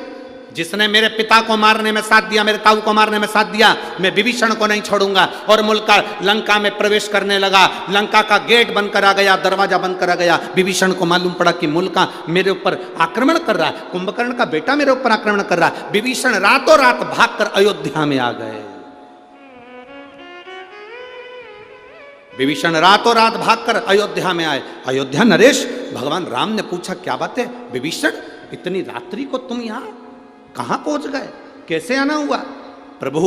जिसने मेरे पिता को मारने में साथ दिया, मेरे ताऊ को मारने में साथ दिया, मैं विभीषण को नहीं छोड़ूंगा। और मुल्का लंका में प्रवेश करने लगा। लंका का गेट बंद करा गया, दरवाजा बंद करा गया। विभीषण को मालूम पड़ा कि मुल्का मेरे ऊपर आक्रमण कर रहा है, कुंभकर्ण का बेटा मेरे ऊपर आक्रमण कर रहा है। विभीषण रातों रात भागकर अयोध्या में आ गए। विभीषण रातों रात भागकर अयोध्या में आए। अयोध्या नरेश, भगवान राम ने पूछा, क्या बात है विभीषण, इतनी रात्रि को तुम यहाँ कहाँ पहुंच गए, कैसे आना हुआ? प्रभु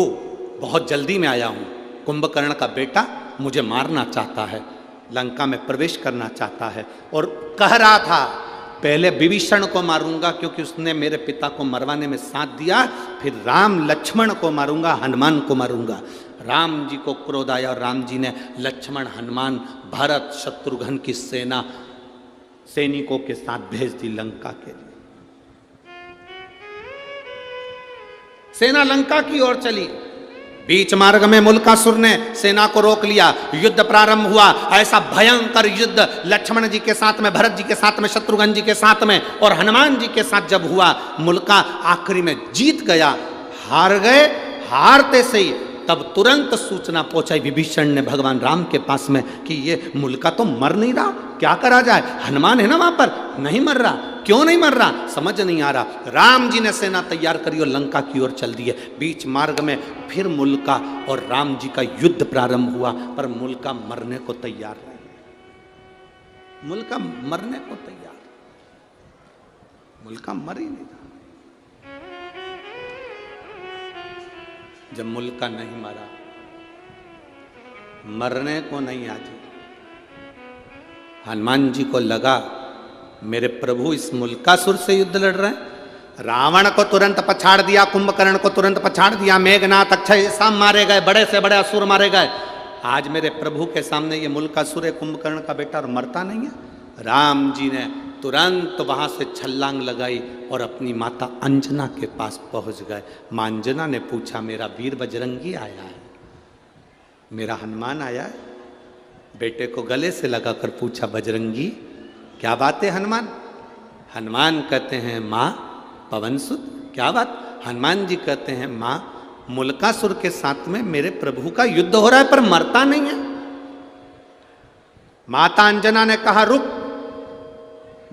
बहुत जल्दी में आया हूँ, कुंभकर्ण का बेटा मुझे मारना चाहता है, लंका में प्रवेश करना चाहता है, और कह रहा था पहले विभीषण को मारूंगा क्योंकि उसने मेरे पिता को मरवाने में साथ दिया, फिर राम लक्ष्मण को मारूंगा, हनुमान को मारूंगा। राम जी को क्रोध आया और राम जी ने लक्ष्मण, हनुमान, भरत, शत्रुघ्न की सेना सैनिकों के साथ भेज दी लंका के लिए। सेना लंका की ओर चली। बीच मार्ग में मुल्कासुर ने सेना को रोक लिया। युद्ध प्रारंभ हुआ। ऐसा भयंकर युद्ध लक्ष्मण जी के साथ में, भरत जी के साथ में, शत्रुघ्न जी के साथ में और हनुमान जी के साथ जब हुआ, मुल्का आखिरी में जीत गया। हार गए। हारते से ही तब तुरंत सूचना पहुंचाई विभीषण ने भगवान राम के पास में कि ये मुल्का तो मर नहीं रहा, क्या करा जाए? हनुमान है ना वहां पर, नहीं मर रहा, क्यों नहीं मर रहा, समझ नहीं आ रहा। राम जी ने सेना तैयार करी और लंका की ओर चल दिए। बीच मार्ग में फिर मुल्का और राम जी का युद्ध प्रारंभ हुआ, पर मुल्का मरने को तैयार नहीं। मुल्का मरने को तैयार, मुल्का मर ही नहीं रहा। जब मुल्का नहीं मरा, मरने को नहीं आजी, हनुमान जी को लगा मेरे प्रभु इस मुल्कासुर से युद्ध लड़ रहे हैं। रावण को तुरंत पछाड़ दिया, कुंभकर्ण को तुरंत पछाड़ दिया, मेघनाथ, अक्षय सब मारे गए, बड़े से बड़े असुर मारे गए। आज मेरे प्रभु के सामने ये मुल्कासुर है, कुंभकर्ण का बेटा, और मरता नहीं है। राम जी ने तुरंत वहां से छलांग लगाई और अपनी माता अंजना के पास पहुंच गए। मां अंजना ने पूछा, मेरा वीर बजरंगी आया है, मेरा हनुमान आया है? बेटे को गले से लगाकर पूछा, बजरंगी क्या बात है हनुमान? हनुमान कहते हैं, माँ पवन सुत, क्या बात? हनुमान जी कहते हैं, माँ मुल्कासुर के साथ में मेरे प्रभु का युद्ध हो रहा है पर मरता नहीं है। माता अंजना ने कहा, रुक,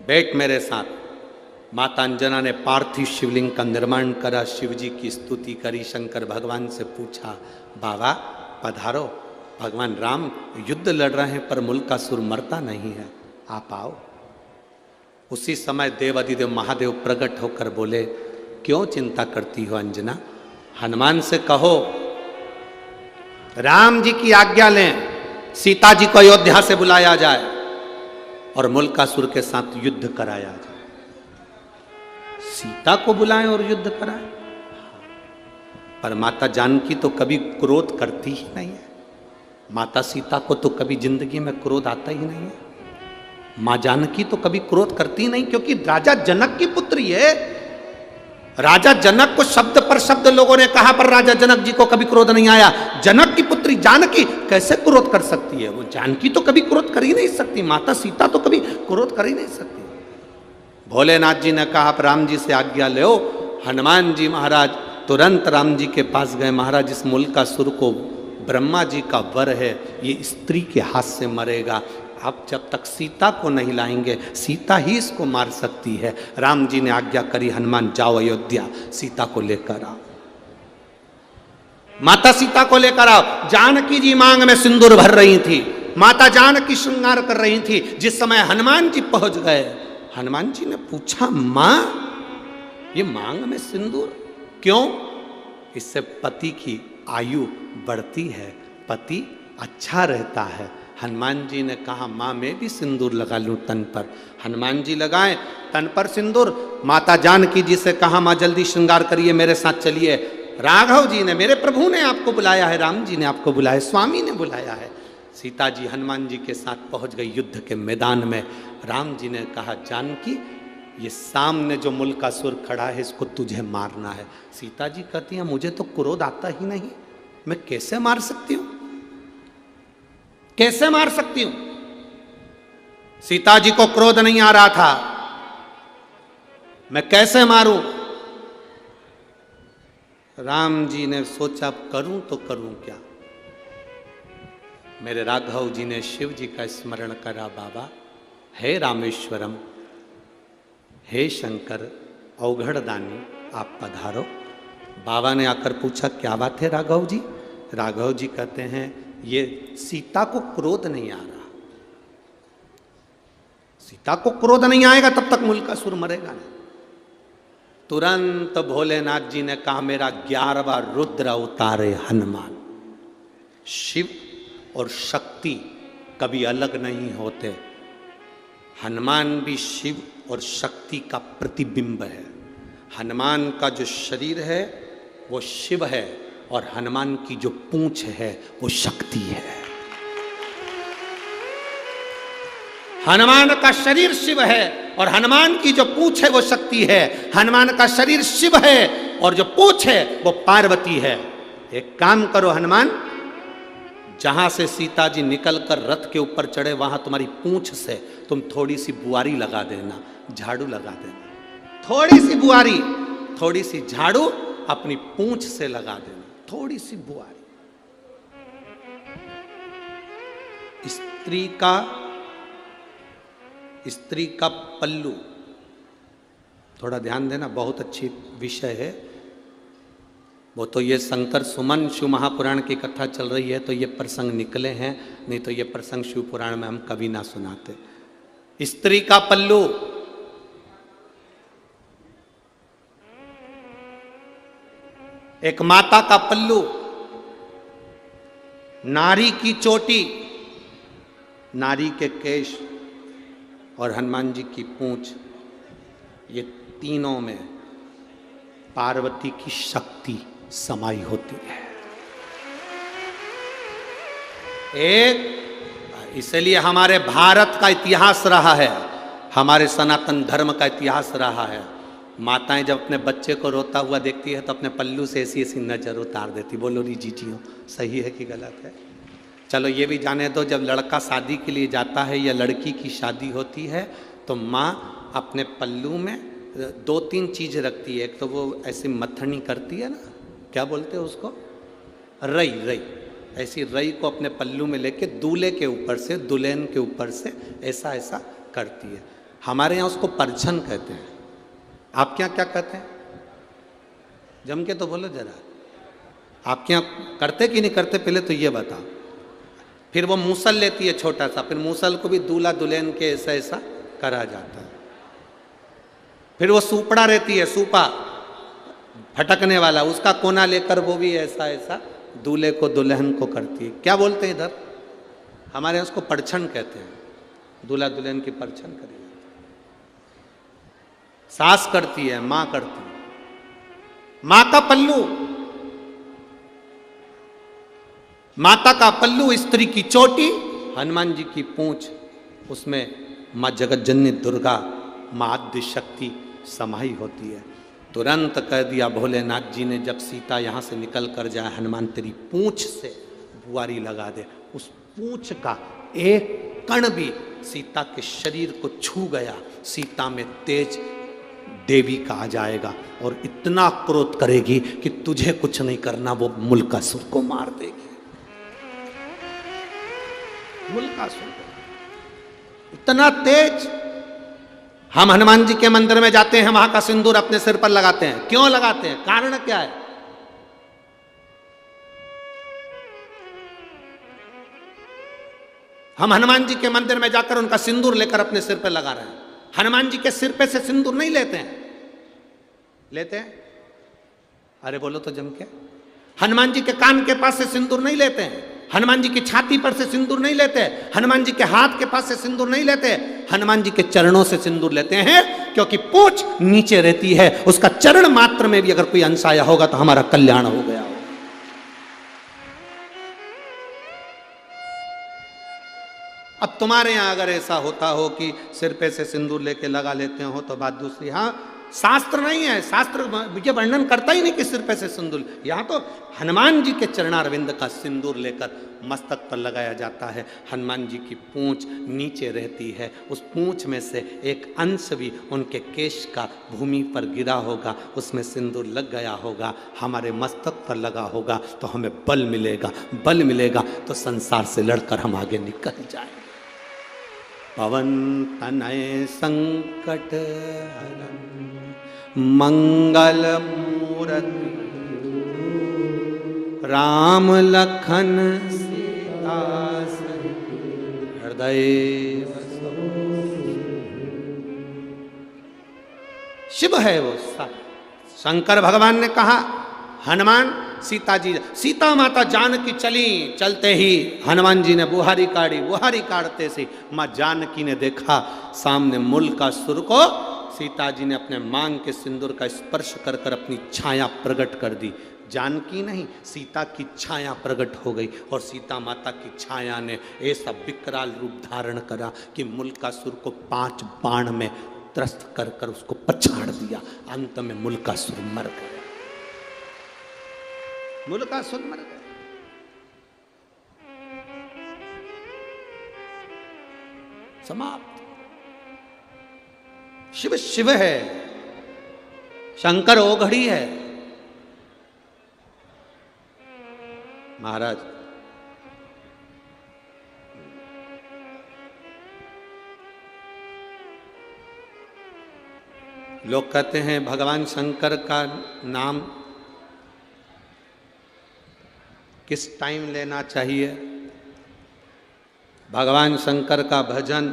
बैठ मेरे साथ। माता अंजना ने पार्थिव शिवलिंग का निर्माण करा, शिव जी की स्तुति करी, शंकर भगवान से पूछा, बाबा पधारो, भगवान राम युद्ध लड़ रहे हैं पर मुल्कासुर मरता नहीं है, आप आओ। उसी समय देव अधिदेव महादेव प्रकट होकर बोले, क्यों चिंता करती हो अंजना? हनुमान से कहो राम जी की आज्ञा लें, सीता जी को अयोध्या से बुलाया जाए और मुल्कासुर के साथ युद्ध कराया जाए। सीता को बुलाएं और युद्ध कराएं। पर माता जानकी तो कभी क्रोध करती ही नहीं है। माता सीता को तो कभी जिंदगी में क्रोध आता ही नहीं है। मां जानकी तो कभी क्रोध करती नहीं, क्योंकि राजा जनक की पुत्री है। राजा जनक को शब्द पर शब्द लोगों ने कहा, पर राजा जनक जी को कभी क्रोध नहीं आया। जनक की पुत्री जानकी कैसे क्रोध कर सकती है? वो जानकी तो कभी क्रोध कर ही नहीं सकती, माता सीता तो कभी क्रोध कर ही नहीं सकती। भोलेनाथ जी ने कहा, आप राम जी से आज्ञा लो। हनुमान जी महाराज तुरंत राम जी के पास गए। महाराज, इस मुल्कासुर को ब्रह्मा जी का वर है, ये स्त्री के हाथ से मरेगा। आप जब तक सीता को नहीं लाएंगे, सीता ही इसको मार सकती है। राम जी ने आज्ञा करी, हनुमान जाओ अयोध्या, सीता को लेकर आओ। माता सीता को लेकर आओ। जानकी जी मांग में सिंदूर भर रही थी, माता जानकी श्रृंगार कर रही थी। जिस समय हनुमान जी पहुंच गए, हनुमान जी ने पूछा, मां ये मांग में सिंदूर क्यों? इससे पति की आयु बढ़ती है, पति अच्छा रहता है। हनुमान जी ने कहा, माँ मैं भी सिंदूर लगा लूं तन पर। हनुमान जी लगाए तन पर सिंदूर। माता जानकी जी से कहा, माँ जल्दी श्रृंगार करिए, मेरे साथ चलिए। राघव जी ने, मेरे प्रभु ने आपको बुलाया है, राम जी ने आपको बुलाया, स्वामी ने बुलाया है। सीता जी हनुमान जी के साथ पहुंच गई युद्ध के मैदान में। राम जी ने कहा, जानकी ये सामने जो मुल्कासुर खड़ा है, इसको तुझे मारना है। सीता जी कहती हैं, मुझे तो क्रोध आता ही नहीं, मैं कैसे मार सकती हूं, कैसे मार सकती हूं? सीता जी को क्रोध नहीं आ रहा था, मैं कैसे मारूं? राम जी ने सोचा, करूं तो करूं क्या? मेरे राघव जी ने शिव जी का स्मरण करा, बाबा हे रामेश्वरम, हे शंकर अवघड़दानी, आप पधारो। बाबा ने आकर पूछा, क्या बात है राघव जी? राघव जी कहते हैं, ये सीता को क्रोध नहीं आ रहा। सीता को क्रोध नहीं आएगा तब तक मुल्कासुर मरेगा नहीं। तुरंत भोलेनाथ जी ने कहा, मेरा 11वां रुद्र उतारे हनुमान। शिव और शक्ति कभी अलग नहीं होते। हनुमान भी शिव और शक्ति का प्रतिबिंब है। हनुमान का जो शरीर है वो शिव है और हनुमान की जो पूंछ है वो शक्ति है। हनुमान का शरीर शिव है और हनुमान की जो पूंछ है वो शक्ति है। हनुमान का शरीर शिव है और जो पूंछ है वो पार्वती है। एक काम करो हनुमान, जहां से सीता जी निकलकर रथ के ऊपर चढ़े वहां तुम्हारी पूंछ से तुम थोड़ी सी बुआरी लगा देना, झाड़ू लगा देना। थोड़ी सी बुआरी, थोड़ी सी झाड़ू अपनी पूंछ से लगा देना, थोड़ी सी बुआरी। स्त्री का पल्लू, थोड़ा ध्यान देना, बहुत अच्छी विषय है। वो तो ये शंकर सुमन शिव महापुराण की कथा चल रही है तो ये प्रसंग निकले हैं, नहीं तो ये प्रसंग शिव पुराण में हम कभी ना सुनाते। स्त्री का पल्लू, एक माता का पल्लू, नारी की चोटी, नारी के केश और हनुमान जी की पूंछ, ये तीनों में पार्वती की शक्ति समाई होती है। एक, इसलिए हमारे भारत का इतिहास रहा है, हमारे सनातन धर्म का इतिहास रहा है, माताएं जब अपने बच्चे को रोता हुआ देखती है तो अपने पल्लू से ऐसी ऐसी नजर उतार देती। बोलो री जीजियो, सही है कि गलत है? चलो ये भी जाने दो, जब लड़का शादी के लिए जाता है या लड़की की शादी होती है तो माँ अपने पल्लू में 2-3 चीज रखती है। एक तो वो ऐसी मथनी करती है ना, क्या बोलते हैं उसको, रई, रई, ऐसी रई को अपने पल्लू में लेके दूल्हे के ऊपर से, दुल्हन के ऊपर से ऐसा ऐसा करती है। हमारे यहाँ उसको परछन कहते हैं, आपके यहाँ क्या कहते हैं? जम के तो बोलो जरा, आपके यहाँ करते कि नहीं करते, पहले तो ये बताओ। फिर वो मूसल लेती है छोटा सा, फिर मूसल को भी दूल्हा दुल्हन के ऐसा ऐसा करा जाता है। फिर वो सूपड़ा रहती है, सूपा फटकने वाला, उसका कोना लेकर वो भी ऐसा ऐसा दूल्हे को दुल्हन को करती है। क्या बोलते हैं इधर? हमारे यहाँ उसको परछन कहते हैं, दूल्हा दुल्हन की परछन करी। सास करती है, मां करती है। मां का पल्लू, माता का पल्लू, स्त्री की चोटी, हनुमान जी की पूंछ, उसमें मां जगत जननी दुर्गा, मां आद्य शक्ति समाई होती है। तुरंत कह दिया भोलेनाथ जी ने, जब सीता यहाँ से निकल कर जाए, हनुमान तेरी पूंछ से बुआरी लगा दे। उस पूंछ का एक कण भी सीता के शरीर को छू गया, सीता में तेज देवी का आ जाएगा और इतना क्रोध करेगी कि तुझे कुछ नहीं करना, वो मुल्कासुर को मार देगी। मुल्कासुर इतना तेज। हम हनुमान जी के मंदिर में जाते हैं, वहां का सिंदूर अपने सिर पर लगाते हैं। क्यों लगाते हैं? कारण क्या है? हम हनुमान जी के मंदिर में जाकर उनका सिंदूर लेकर अपने सिर पर लगा रहे हैं। हनुमान जी के सिर पे से सिंदूर नहीं लेते हैं। लेते हैं? अरे बोलो तो जम के। हनुमान जी के कान के पास से सिंदूर नहीं लेते हैं। हनुमान जी की छाती पर से सिंदूर नहीं लेते, हनुमान जी के हाथ के पास से सिंदूर नहीं लेते, हनुमान जी के चरणों से सिंदूर लेते हैं, क्योंकि पूंछ नीचे रहती है, उसका चरण मात्र में भी अगर कोई अंश आया होगा तो हमारा कल्याण हो गया हो। अब तुम्हारे यहां अगर ऐसा होता हो कि सिर पे से सिंदूर लेके लगा लेते हो तो बात दूसरी। हाँ, शास्त्र नहीं है, शास्त्र ये वर्णन करता ही नहीं कि सिर पे से सिंदूर। यहाँ तो हनुमान जी के चरणारविंद का सिंदूर लेकर मस्तक पर लगाया जाता है। हनुमान जी की पूंछ नीचे रहती है, उस पूंछ में से एक अंश भी उनके केश का भूमि पर गिरा होगा, उसमें सिंदूर लग गया होगा, हमारे मस्तक पर लगा होगा तो हमें बल मिलेगा, बल मिलेगा तो संसार से लड़कर हम आगे निकल जाए। पवन तनय संकट हरन मंगल मूर्ति, राम लखन सीता हृदय। शिव है वो। शंकर भगवान ने कहा हनुमान सीता जी, सीता माता जानकी चली, चलते ही हनुमान जी ने बुहारी काढ़ी, बुहारी काढ़ते से माँ जानकी ने देखा सामने मुल्कासुर को। सीता जी ने अपने मांग के सिंदूर का स्पर्श कर कर अपनी छाया प्रकट कर दी। जानकी नहीं, सीता की छाया प्रकट हो गई और सीता माता की छाया ने ऐसा विकराल रूप धारण करा कि मुल्कासुर को 5 बाण में त्रस्त कर कर उसको पछाड़ दिया। अंत में मुल्कासुर मर गया, मुल्कासुर मर गया। समाप्त। शिव शिव है, शंकर ओघड़ी है। महाराज लोग कहते हैं भगवान शंकर का नाम किस टाइम लेना चाहिए, भगवान शंकर का भजन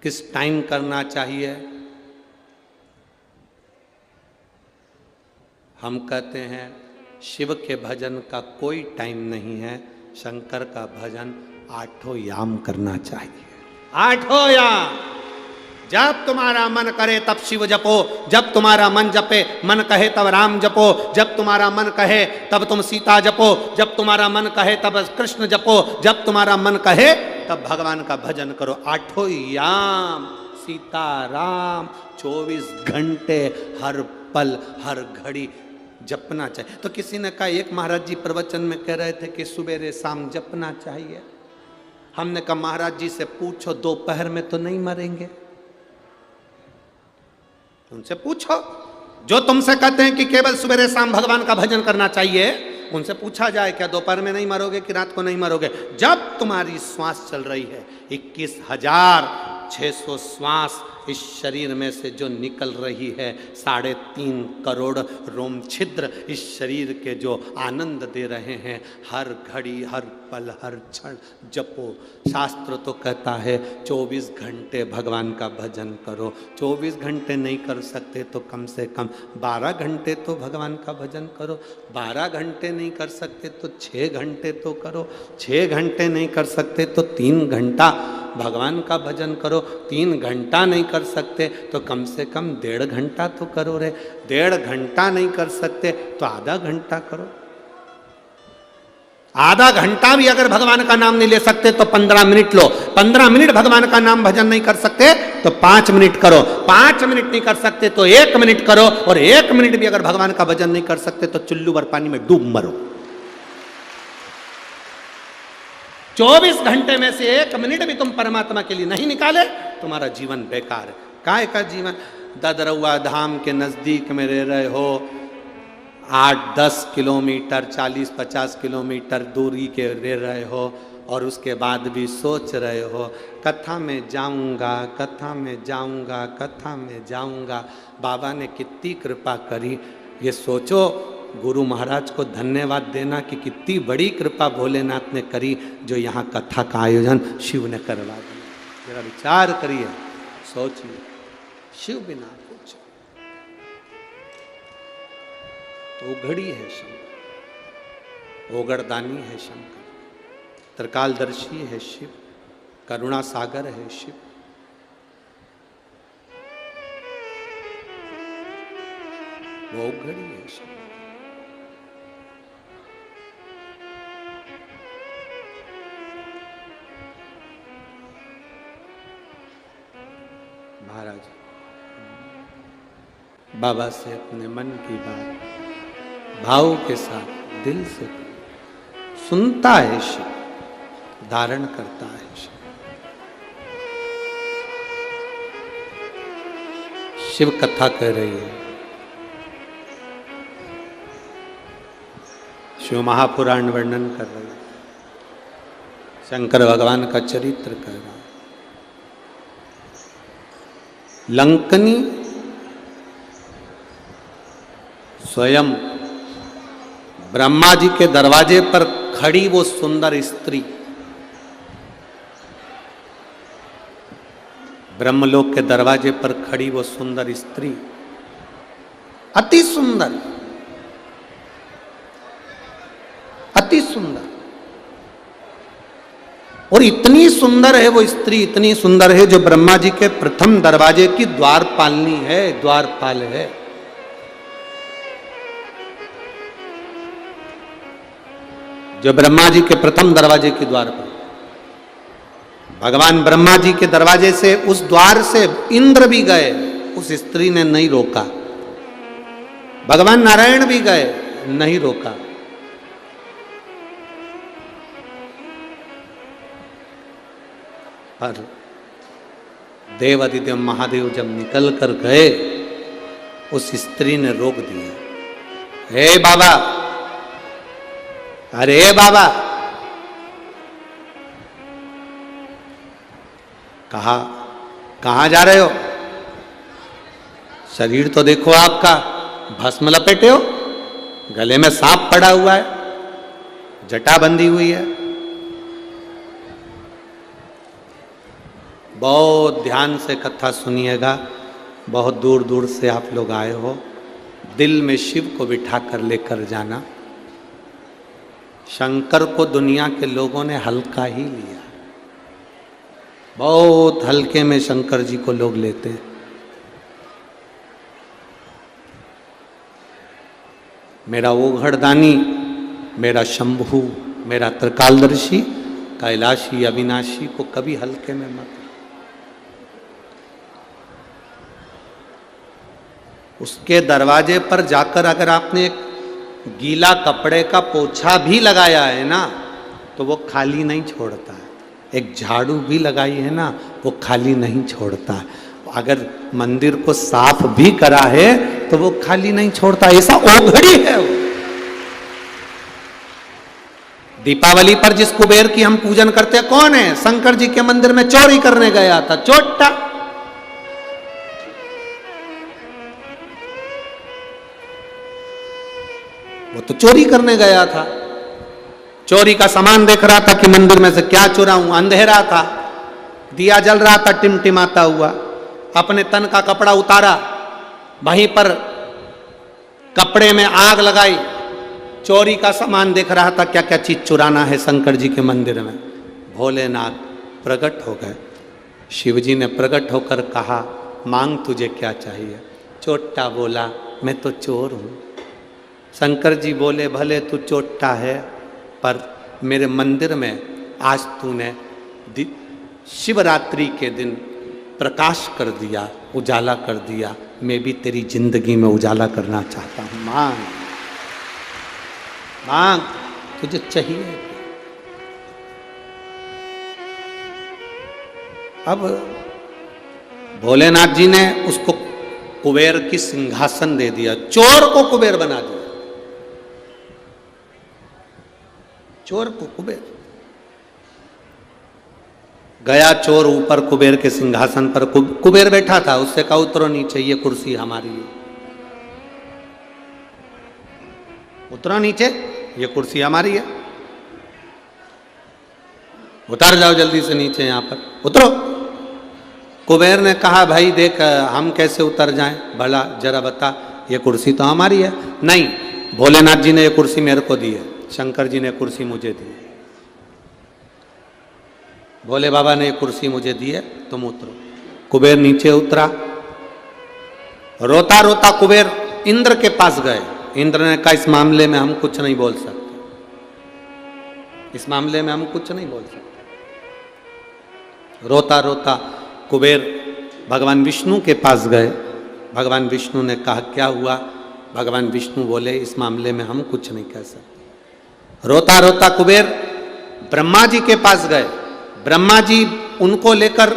किस टाइम करना चाहिए? हम कहते हैं शिव के भजन का कोई टाइम नहीं है, शंकर का भजन 8 याम करना चाहिए। 8 याम। जब तुम्हारा मन करे तब शिव जपो, जब तुम्हारा मन जपे, मन कहे तब राम जपो, जब तुम्हारा मन कहे तब तुम सीता जपो, जब तुम्हारा मन कहे तब कृष्ण जपो, जब तुम्हारा मन कहे तब भगवान का भजन करो। 8 याम सीता राम 24 घंटे हर पल हर घड़ी जपना चाहिए। तो किसी ने कहा, एक महाराज जी प्रवचन में कह रहे थे कि सवेरे शाम जपना चाहिए। हमने कहा महाराज जी से पूछो, दोपहर में तो नहीं मरेंगे? उनसे पूछो जो तुमसे कहते हैं कि केवल सवेरे शाम भगवान का भजन करना चाहिए, उनसे पूछा जाए क्या दोपहर में नहीं मरोगे कि रात को नहीं मरोगे? जब तुम्हारी श्वास चल रही है, 21,600 श्वास इस शरीर में से जो निकल रही है, 3.5 करोड़ रोम छिद्र इस शरीर के जो आनंद दे रहे हैं, हर घड़ी हर पल हर क्षण जपो। शास्त्र तो कहता है 24 घंटे भगवान का भजन करो। 24 घंटे नहीं कर सकते तो कम से कम 12 घंटे तो भगवान का भजन करो। 12 घंटे नहीं कर सकते तो 6 घंटे तो करो। 6 घंटे नहीं कर सकते तो 3 घंटा भगवान का भजन करो। 3 घंटा नहीं कर सकते तो कम से कम 1.5 घंटा तो करो रे। 1.5 घंटा नहीं कर सकते तो आधा घंटा करो। आधा घंटा भी अगर भगवान का नाम नहीं ले सकते तो 15 मिनट लो। 15 मिनट भगवान का नाम भजन नहीं कर सकते तो 5 मिनट करो। 5 मिनट नहीं कर सकते तो 1 मिनट करो। और 1 मिनट भी अगर भगवान का भजन नहीं कर सकते तो चुल्लू भर पानी में डूब मरो। 24 घंटे में से 1 मिनट भी तुम परमात्मा के लिए नहीं निकाले, तुम्हारा जीवन बेकार है। काय का जीवन? ददरौआ धाम के नजदीक में रह रहे हो, 8-10 किलोमीटर 40-50 किलोमीटर दूरी के रह रहे हो, और उसके बाद भी सोच रहे हो कथा में जाऊंगा, कथा में जाऊंगा, कथा में जाऊंगा। बाबा ने कितनी कृपा करी, ये सोचो। गुरु महाराज को धन्यवाद देना कि कितनी बड़ी कृपा भोलेनाथ ने करी, जो यहाँ कथा का आयोजन शिव ने करवा दिया। जरा विचार करिए, सोचिए, शिव बिना कुछ। ओघड़ी है शंकर, ओगड़दानी है शंकर, त्रिकालदर्शी है शिव, करुणा सागर है शिव। वो ओघड़ी है शंकर। महाराज बाबा से अपने मन की बात भाव के साथ दिल से सुनता है शिव, धारण करता है शिव। शिव कथा कह रही है, शिव महापुराण वर्णन कर रही है, शंकर भगवान का चरित्र कर रहा है। लंकनी स्वयं ब्रह्मा जी के दरवाजे पर खड़ी वो सुंदर स्त्री, ब्रह्मलोक के दरवाजे पर खड़ी वो सुंदर स्त्री, अति सुंदर, अति सुंदर। और इतनी सुंदर है वो स्त्री, इतनी सुंदर है जो ब्रह्मा जी के प्रथम दरवाजे की द्वारपालनी है, द्वारपाल है। जो ब्रह्मा जी के प्रथम दरवाजे की द्वारपाल, भगवान ब्रह्मा जी के दरवाजे से, उस द्वार से इंद्र भी गए, उस स्त्री ने नहीं रोका। भगवान नारायण भी गए, नहीं रोका। पर देवादिदेव महादेव जब निकल कर गए, उस स्त्री ने रोक दिया। हे बाबा, अरे बाबा, कहाँ जा रहे हो? शरीर तो देखो आपका, भस्म लपेटे हो, गले में सांप पड़ा हुआ है, जटा बंधी हुई है। बहुत ध्यान से कथा सुनिएगा। बहुत दूर दूर से आप लोग आए हो, दिल में शिव को बिठा कर लेकर जाना। शंकर को दुनिया के लोगों ने हल्का ही लिया, बहुत हल्के में शंकर जी को लोग लेते हैं। मेरा ओघड़दानी, मेरा शंभू, मेरा त्रिकालदर्शी, कैलाशी, अविनाशी को कभी हल्के में मत। उसके दरवाजे पर जाकर अगर आपने एक गीला कपड़े का पोछा भी लगाया है ना, तो वो खाली नहीं छोड़ता है। एक झाड़ू भी लगाई है ना, वो खाली नहीं छोड़ता है। अगर मंदिर को साफ भी करा है तो वो खाली नहीं छोड़ता, ऐसा ओघड़ी है वो। दीपावली पर जिस कुबेर की हम पूजन करते हैं, कौन है? शंकर जी के मंदिर में चोरी करने गया था, चोटा। वो तो चोरी करने गया था, चोरी का सामान देख रहा था कि मंदिर में से क्या चुराऊं। अंधेरा था, दिया जल रहा था टिमटिमाता हुआ। अपने तन का कपड़ा उतारा, वहीं पर कपड़े में आग लगाई, चोरी का सामान देख रहा था क्या क्या चीज चुराना है शंकर जी के मंदिर में। भोलेनाथ प्रकट हो गए। शिव जी ने प्रकट होकर कहा, मांग तुझे क्या चाहिए। चोट्टा बोला, मैं तो चोर हूं। शंकर जी बोले, भले तू चोट्टा है, पर मेरे मंदिर में आज तूने शिवरात्रि के दिन प्रकाश कर दिया, उजाला कर दिया। मैं भी तेरी जिंदगी में उजाला करना चाहता हूं। मांग मांग, तुझे चाहिए। अब भोलेनाथ जी ने उसको कुबेर की सिंहासन दे दिया, चोर को कुबेर बना दिया। चोर को कुबेर। गया चोर ऊपर कुबेर के सिंहासन पर, कुबेर बैठा था। उससे कहा, उतरो नीचे, ये कुर्सी हमारी है। उतरो नीचे, ये कुर्सी हमारी है। उतर जाओ जल्दी से नीचे, यहां पर उतरो। कुबेर ने कहा, भाई देख, हम कैसे उतर जाएं, भला जरा बता, ये कुर्सी तो हमारी है। नहीं, भोलेनाथ जी ने ये कुर्सी मेरे को दी है, शंकर जी ने कुर्सी मुझे दी है। भोले बाबा ने कुर्सी मुझे दी है, तुम उतरो। कुबेर नीचे उतरा। रोता रोता कुबेर इंद्र के पास गए। इंद्र ने कहा, इस मामले में हम कुछ नहीं बोल सकते, इस मामले में हम कुछ नहीं बोल सकते। रोता रोता कुबेर भगवान विष्णु के पास गए। भगवान विष्णु ने कहा, क्या हुआ? भगवान विष्णु बोले, इस मामले में हम कुछ नहीं कह सकते। रोता रोता कुबेर ब्रह्मा जी के पास गए। ब्रह्मा जी उनको लेकर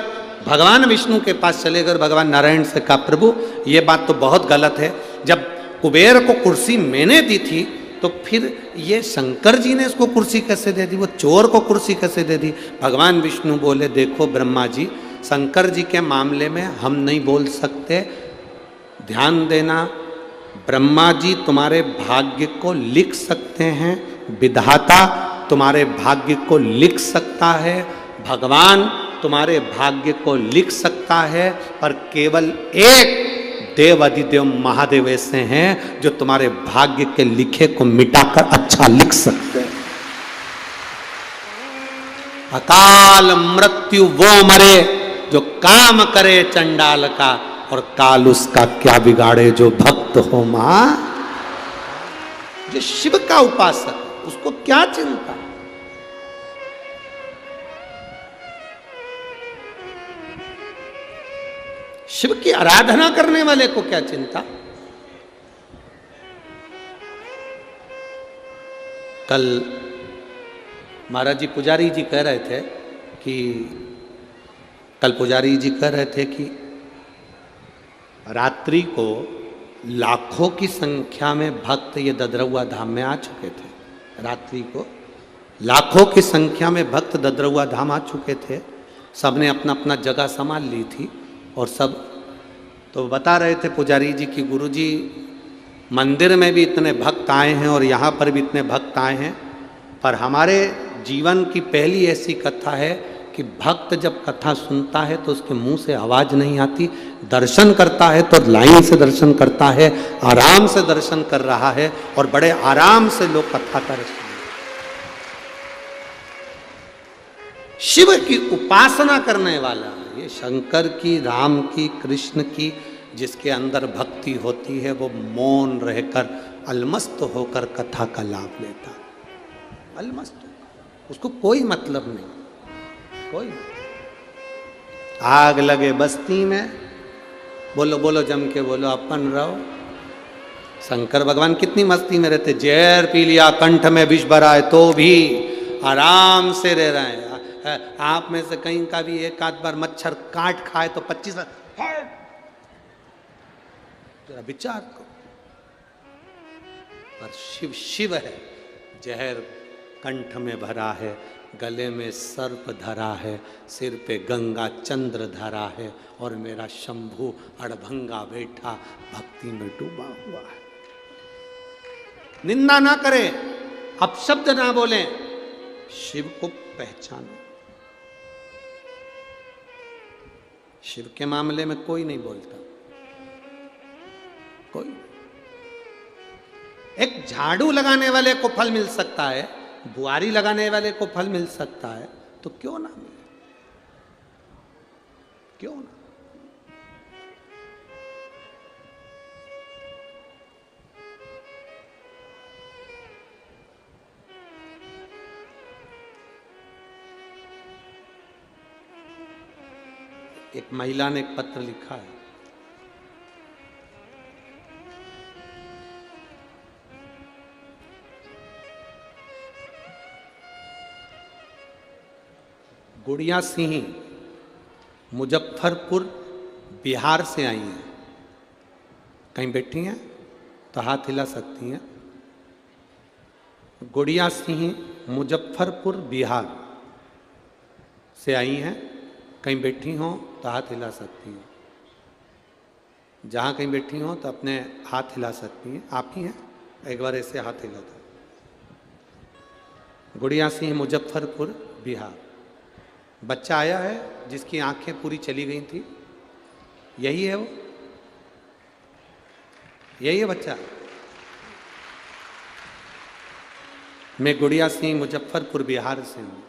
भगवान विष्णु के पास चले गए। भगवान नारायण से कहा, प्रभु ये बात तो बहुत गलत है, जब कुबेर को कुर्सी मैंने दी थी तो फिर ये शंकर जी ने इसको कुर्सी कैसे दे दी, वो चोर को कुर्सी कैसे दे दी? भगवान विष्णु बोले, देखो ब्रह्मा जी, शंकर जी के मामले में हम नहीं बोल सकते, ध्यान देना। ब्रह्मा जी तुम्हारे भाग्य को लिख सकते हैं, विधाता तुम्हारे भाग्य को लिख सकता है, भगवान तुम्हारे भाग्य को लिख सकता है, पर केवल एक देव अधिदेव महादेव ऐसे हैं जो तुम्हारे भाग्य के लिखे को मिटाकर अच्छा लिख सकते हैं। अकाल मृत्यु वो मरे जो काम करे चंडाल का, और काल उसका क्या बिगाड़े जो भक्त हो। मां, जो शिव का उपासक, उसको क्या चिंता? शिव की आराधना करने वाले को क्या चिंता? कल महाराज जी पुजारी जी कह रहे थे कि रात्रि को लाखों की संख्या में भक्त ये ददरौआ धाम में आ चुके थे। रात्रि को लाखों की संख्या में भक्त ददरौआ धाम आ चुके थे। सबने अपना अपना जगह संभाल ली थी और सब तो बता रहे थे पुजारी जी की, गुरु जी मंदिर में भी इतने भक्त आए हैं और यहाँ पर भी इतने भक्त आए हैं, पर हमारे जीवन की पहली ऐसी कथा है कि भक्त जब कथा सुनता है तो उसके मुंह से आवाज नहीं आती, दर्शन करता है तो लाइन से दर्शन करता है, आराम से दर्शन कर रहा है और बड़े आराम से लोग कथा कर रहे हैं। शिव की उपासना करने वाला, ये शंकर की, राम की, कृष्ण की जिसके अंदर भक्ति होती है, वो मौन रहकर अलमस्त होकर कथा का लाभ लेता, अलमस्त होकर, उसको कोई मतलब नहीं, कोई। आग लगे बस्ती में, बोलो बोलो जम के बोलो, अपन रहो। शंकर भगवान कितनी मस्ती में रहते, जहर पी लिया, कंठ में विष भरा है तो भी आराम से रह रहे हैं। आप में से कहीं का भी एक आध बार मच्छर काट खाए तो 25 जरा विचार करो। पर शिव शिव है, जहर कंठ में भरा है, गले में सर्प धरा है, सिर पे गंगा चंद्र धरा है और मेरा शंभु अड़भंगा बैठा भक्ति में डूबा हुआ है। निंदा ना करें, अपशब्द ना बोलें, शिव को पहचानो। शिव के मामले में कोई नहीं बोलता, कोई। एक झाड़ू लगाने वाले को फल मिल सकता है, बुआरी लगाने वाले को फल मिल सकता है, तो क्यों ना मिले, क्यों ना। एक महिला ने एक पत्र लिखा है, गुड़िया सिंह मुजफ्फरपुर बिहार से आई हैं, कहीं बैठी हैं तो हाथ हिला सकती हैं। गुड़िया सिंह मुजफ्फरपुर बिहार से आई हैं, कहीं बैठी हों तो हाथ हिला सकती हैं। जहाँ कहीं बैठी हों तो अपने हाथ हिला सकती हैं। आप ही हैं, एक बार ऐसे हाथ हिला था। गुड़िया सिंह मुजफ्फरपुर बिहार। बच्चा आया है जिसकी आंखें पूरी चली गई थी, यही है वो, यही है बच्चा। मैं गुड़िया सिंह मुजफ्फरपुर बिहार से हूँ।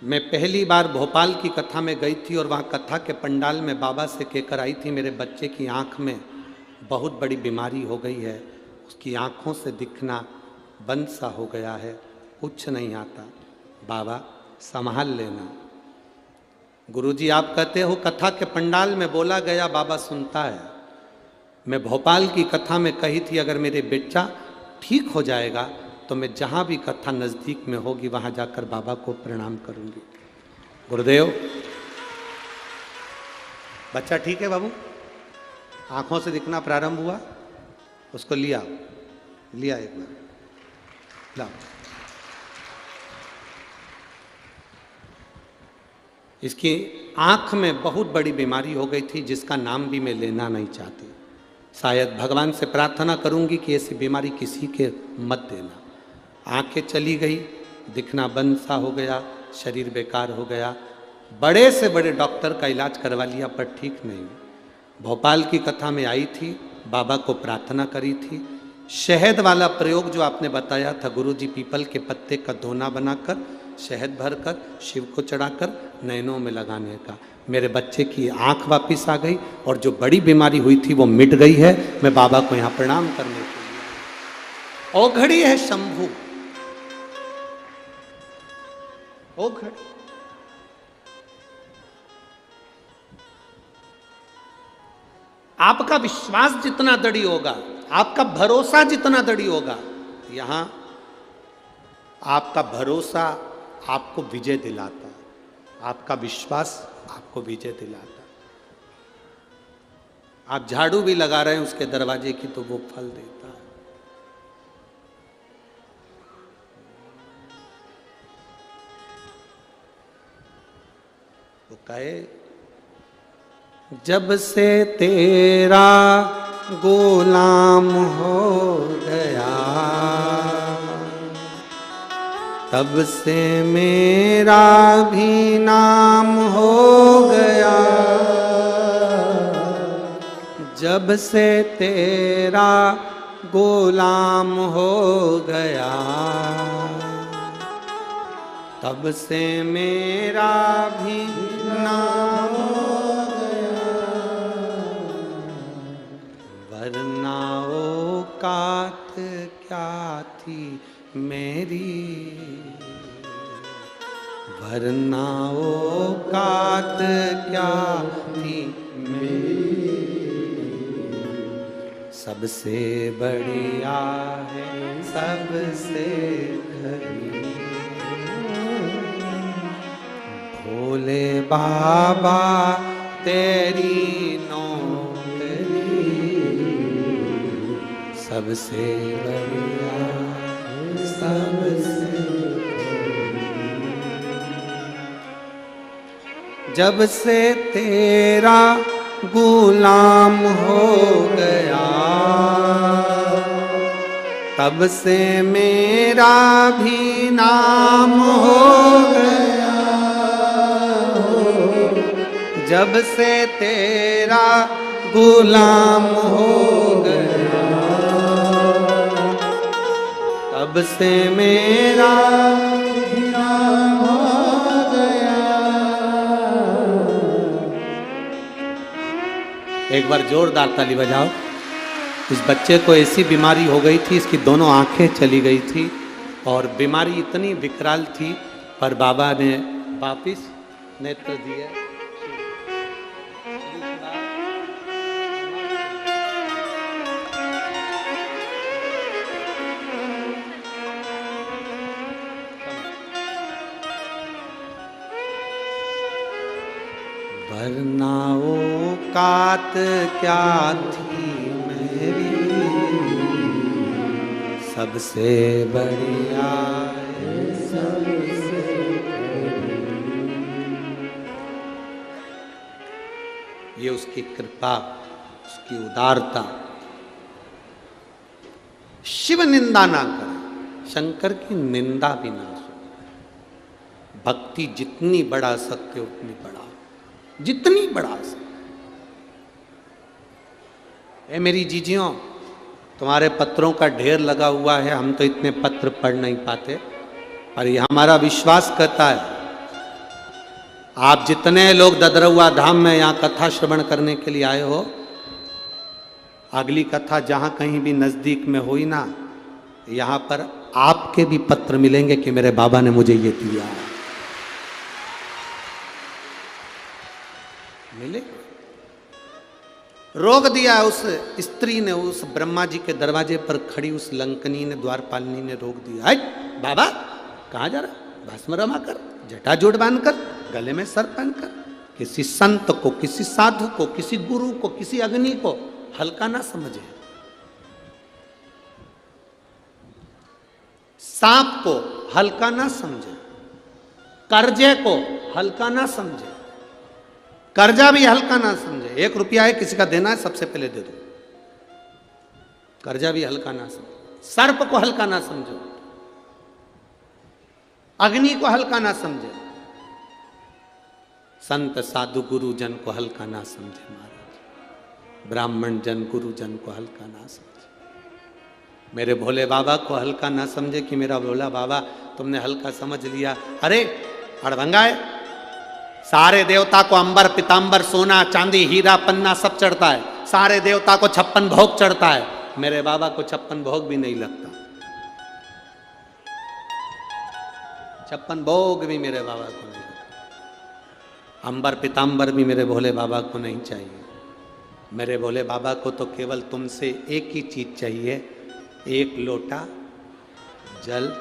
मैं पहली बार भोपाल की कथा में गई थी और वहाँ कथा के पंडाल में बाबा से कहकर आई थी, मेरे बच्चे की आँख में बहुत बड़ी बीमारी हो गई है, उसकी आँखों से दिखना बंद सा हो गया है, कुछ नहीं आता, बाबा संभाल लेना। गुरुजी आप कहते हो कथा के पंडाल में बोला गया बाबा सुनता है। मैं भोपाल की कथा में कही थी अगर मेरे बेटा ठीक हो जाएगा तो मैं जहाँ भी कथा नज़दीक में होगी वहाँ जाकर बाबा को प्रणाम करूँगी। गुरुदेव बच्चा ठीक है बाबू, आँखों से दिखना प्रारंभ हुआ, उसको लिया लिया एक बार लाओ। इसकी आँख में बहुत बड़ी बीमारी हो गई थी जिसका नाम भी मैं लेना नहीं चाहती। शायद भगवान से प्रार्थना करूंगी कि ऐसी बीमारी किसी के मत देना। आंखें चली गई, दिखना बंद सा हो गया, शरीर बेकार हो गया, बड़े से बड़े डॉक्टर का इलाज करवा लिया पर ठीक नहीं। भोपाल की कथा में आई थी, बाबा को प्रार्थना करी थी। शहद वाला प्रयोग जो आपने बताया था गुरुजी, पीपल के पत्ते का दोना बनाकर शहद भरकर शिव को चढ़ाकर नैनों में लगाने का, मेरे बच्चे की आंख वापिस आ गई और जो बड़ी बीमारी हुई थी वो मिट गई है। मैं बाबा को यहाँ प्रणाम करने के लिए। ओघड़ी है शंभू, ओघड़ी। आपका विश्वास जितना दृढ़ होगा, आपका भरोसा जितना दृढ़ होगा, यहां आपका भरोसा आपको विजय दिलाता, आपका विश्वास आपको विजय दिलाता। आप झाड़ू भी लगा रहे हैं उसके दरवाजे की तो वो फल देता है। तो कहे जब से तेरा गुलाम हो गया, तब से मेरा भी नाम हो गया, जब से तेरा गुलाम हो गया, तब से मेरा भी नाम हो गया। वरना औकात क्या थी मेरी, वरना औकात क्या थी मेरी। सबसे बढ़िया है सबसे खरी, भोले बाबा तेरी नौकरी। सबसे बढ़िया सबसे खरी। जब से तेरा गुलाम हो गया, तब से मेरा भी नाम हो गया। जब से तेरा गुलाम हो गया, तब से मेरा भी नाम हो गया। एक बार जोरदार ताली बजाओ। इस बच्चे को ऐसी बीमारी हो गई थी, इसकी दोनों आंखें चली गई थी और बीमारी इतनी विकराल थी, पर बाबा ने वापिस नेत्र दिए। वरना औकात क्या थी मेरी, सबसे बढ़िया है सबसे बढ़िया। ये उसकी कृपा, उसकी उदारता। शिव निंदा ना करें, शंकर की निंदा भी ना सुने। भक्ति जितनी बढ़ा सकते उतनी बढ़ा, जितनी बढ़ा सकते। ए मेरी जीजियों, तुम्हारे पत्रों का ढेर लगा हुआ है, हम तो इतने पत्र पढ़ नहीं पाते, पर ये हमारा विश्वास करता है आप जितने लोग ददरौआ धाम में यहाँ कथा श्रवण करने के लिए आए हो, अगली कथा जहाँ कहीं भी नज़दीक में हुई ना, यहाँ पर आपके भी पत्र मिलेंगे कि मेरे बाबा ने मुझे ये दिया। मिले रोक दिया उस स्त्री ने, उस ब्रह्मा जी के दरवाजे पर खड़ी उस लंकनी ने, द्वारपालिनी ने रोक दिया। हट बाबा, कहाँ जा रहा? भस्म रमा कर, जटाजूट बांध कर, गले में सर पहन कर। किसी संत को, किसी साधु को, किसी गुरु को, किसी अग्नि को हल्का ना समझे। सांप को हल्का ना समझे, कर्जे को हल्का ना समझे, कर्जा भी हल्का ना समझे। 1 रुपया है, किसी का देना है, सबसे पहले दे दो। कर्जा भी हल्का ना समझो, सर्प को हल्का ना समझो, अग्नि को हल्का ना समझे, संत साधु गुरु जन को हल्का ना समझे महाराज, ब्राह्मण जन गुरु जन को हल्का ना समझे, मेरे भोले बाबा को हल्का ना समझे कि मेरा भोला बाबा तुमने हल्का समझ लिया। अरे अड़भंगा है, सारे देवता को अंबर पीतांबर सोना चांदी हीरा पन्ना सब चढ़ता है, सारे देवता को 56 भोग चढ़ता है, मेरे बाबा को 56 भोग भी नहीं लगता। 56 भोग भी मेरे बाबा को नहीं लगता, अंबर पीतांबर भी मेरे भोले बाबा को नहीं चाहिए। मेरे भोले बाबा को तो केवल तुमसे एक ही चीज चाहिए, 1 लोटा जल,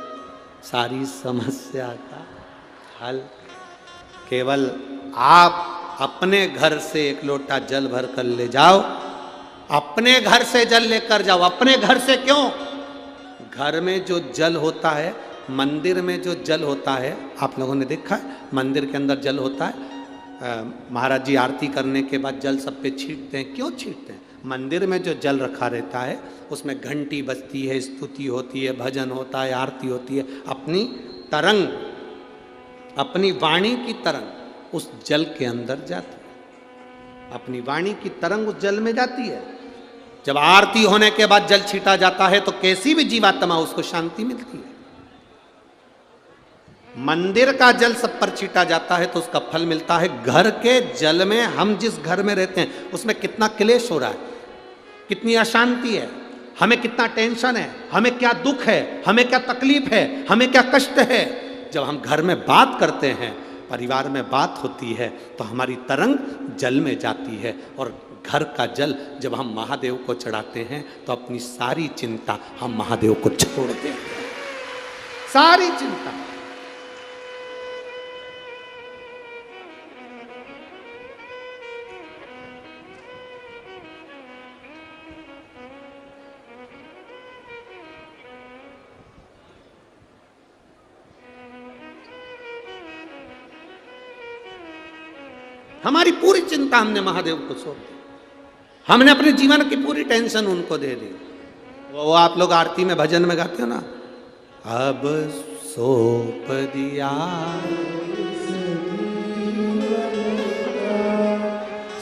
सारी समस्या का हल। केवल आप अपने घर से 1 लोटा जल भर कर ले जाओ, अपने घर से जल लेकर जाओ। अपने घर से क्यों? घर में जो जल होता है, मंदिर में जो जल होता है, आप लोगों ने देखा है मंदिर के अंदर जल होता है, महाराज जी आरती करने के बाद जल सब पे छींटते हैं। क्यों छींटते हैं? मंदिर में जो जल रखा रहता है उसमें घंटी बजती है, स्तुति होती है, भजन होता है, आरती होती है, अपनी तरंग, अपनी वाणी की तरंग उस जल के अंदर जाती है। अपनी वाणी की तरंग उस जल में जाती है। जब आरती होने के बाद जल छीटा जाता है तो कैसी भी जीवात्मा उसको शांति मिलती है। मंदिर का जल सब पर छीटा जाता है तो उसका फल मिलता है। घर के जल में, हम जिस घर में रहते हैं उसमें कितना क्लेश हो रहा है, कितनी अशांति है, हमें कितना टेंशन है, हमें क्या दुख है, हमें क्या तकलीफ है, हमें क्या कष्ट है। जब हम घर में बात करते हैं, परिवार में बात होती है तो हमारी तरंग जल में जाती है। और घर का जल जब हम महादेव को चढ़ाते हैं तो अपनी सारी चिंता हम महादेव को छोड़ देते हैं, सारी चिंता। हमारी पूरी चिंता हमने महादेव को सौंप दी, हमने अपने जीवन की पूरी टेंशन उनको दे दी। वो आप लोग आरती में भजन में गाते हो ना, अब सौंप दिया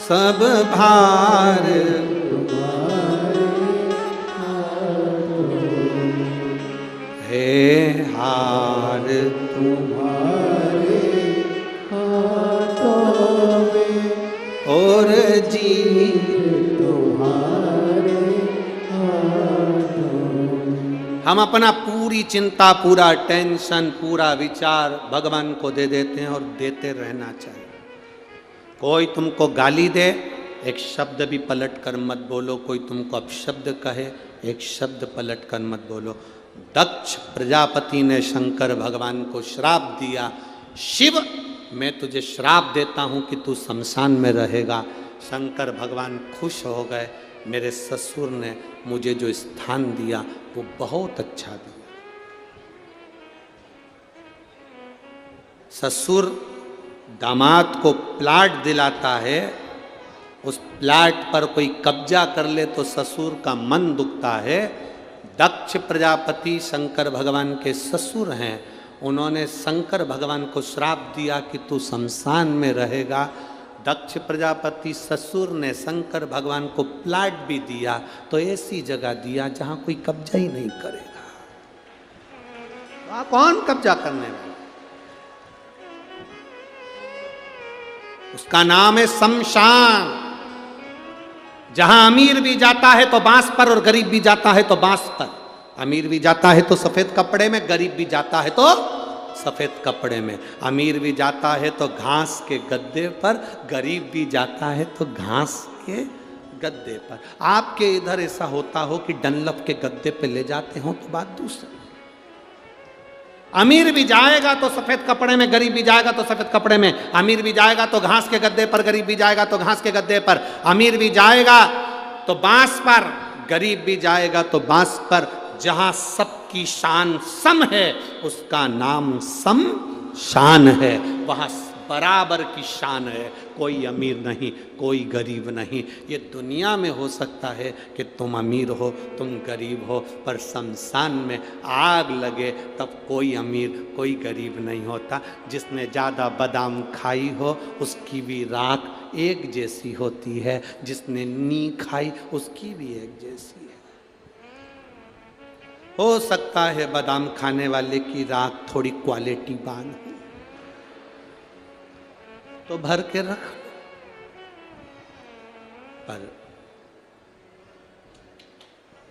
सब भार हे हार तुम्हारे और जी तुम्हारे। हम अपना पूरी चिंता, पूरा टेंशन, पूरा विचार भगवान को दे देते हैं और देते रहना चाहिए। कोई तुमको गाली दे, एक शब्द भी पलट कर मत बोलो। कोई तुमको अपशब्द कहे, एक शब्द पलट कर मत बोलो। दक्ष प्रजापति ने शंकर भगवान को श्राप दिया, शिव मैं तुझे श्राप देता हूं कि तू शमशान में रहेगा। शंकर भगवान खुश हो गए, मेरे ससुर ने मुझे जो स्थान दिया वो बहुत अच्छा दिया। ससुर दामाद को प्लाट दिलाता है, उस प्लाट पर कोई कब्जा कर ले तो ससुर का मन दुखता है। दक्ष प्रजापति शंकर भगवान के ससुर हैं, उन्होंने शंकर भगवान को श्राप दिया कि तू शमशान में रहेगा। दक्ष प्रजापति ससुर ने शंकर भगवान को प्लाट भी दिया तो ऐसी जगह दिया जहां कोई कब्जा ही नहीं करेगा। वहां कौन कब्जा करने वाला? उसका नाम है शमशान। जहां अमीर भी जाता है तो बांस पर और गरीब भी जाता है तो बांस पर। अमीर भी जाता है तो सफेद कपड़े में, गरीब भी जाता है तो सफेद कपड़े में। अमीर भी जाता है तो घास के गद्दे पर, गरीब भी जाता है तो घास के गद्दे पर। आपके इधर ऐसा होता हो कि डनलप के गद्दे पे ले जाते हो तो बात दूसरी। अमीर भी जाएगा तो सफेद कपड़े में, गरीब भी जाएगा तो सफेद कपड़े में। अमीर भी जाएगा तो घास के गद्दे पर, गरीब भी जाएगा तो घास के गद्दे पर। अमीर भी जाएगा तो बांस पर, गरीब भी जाएगा तो बांस पर। जहां सबकी शान सम है उसका नाम सम शान है, वहां बराबर की शान है। कोई अमीर नहीं, कोई गरीब नहीं। ये दुनिया में हो सकता है कि तुम अमीर हो, तुम गरीब हो, पर शमशान में आग लगे तब कोई अमीर कोई गरीब नहीं होता। जिसने ज़्यादा बादाम खाई हो उसकी भी राख एक जैसी होती है, जिसने नी खाई उसकी भी एक जैसी है। हो सकता है बादाम खाने वाले की राख थोड़ी क्वालिटी बान हो तो भर के रख, पर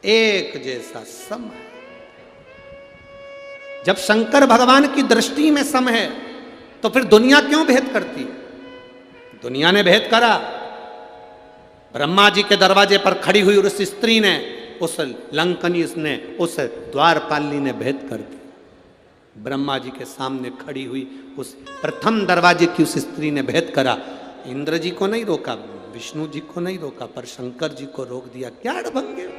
एक जैसा सम है। जब शंकर भगवान की दृष्टि में सम है तो फिर दुनिया क्यों भेद करती है? दुनिया ने भेद करा। ब्रह्मा जी के दरवाजे पर खड़ी हुई उस स्त्री ने, उस लंकनी ने, उस द्वारपालिनी ने भेद कर दी। ब्रह्मा जी के सामने खड़ी हुई उस प्रथम दरवाजे की उस स्त्री ने भेद करा। इंद्र जी को नहीं रोका, विष्णु जी को नहीं रोका, पर शंकर जी को रोक दिया। क्या अड़भंगे हो,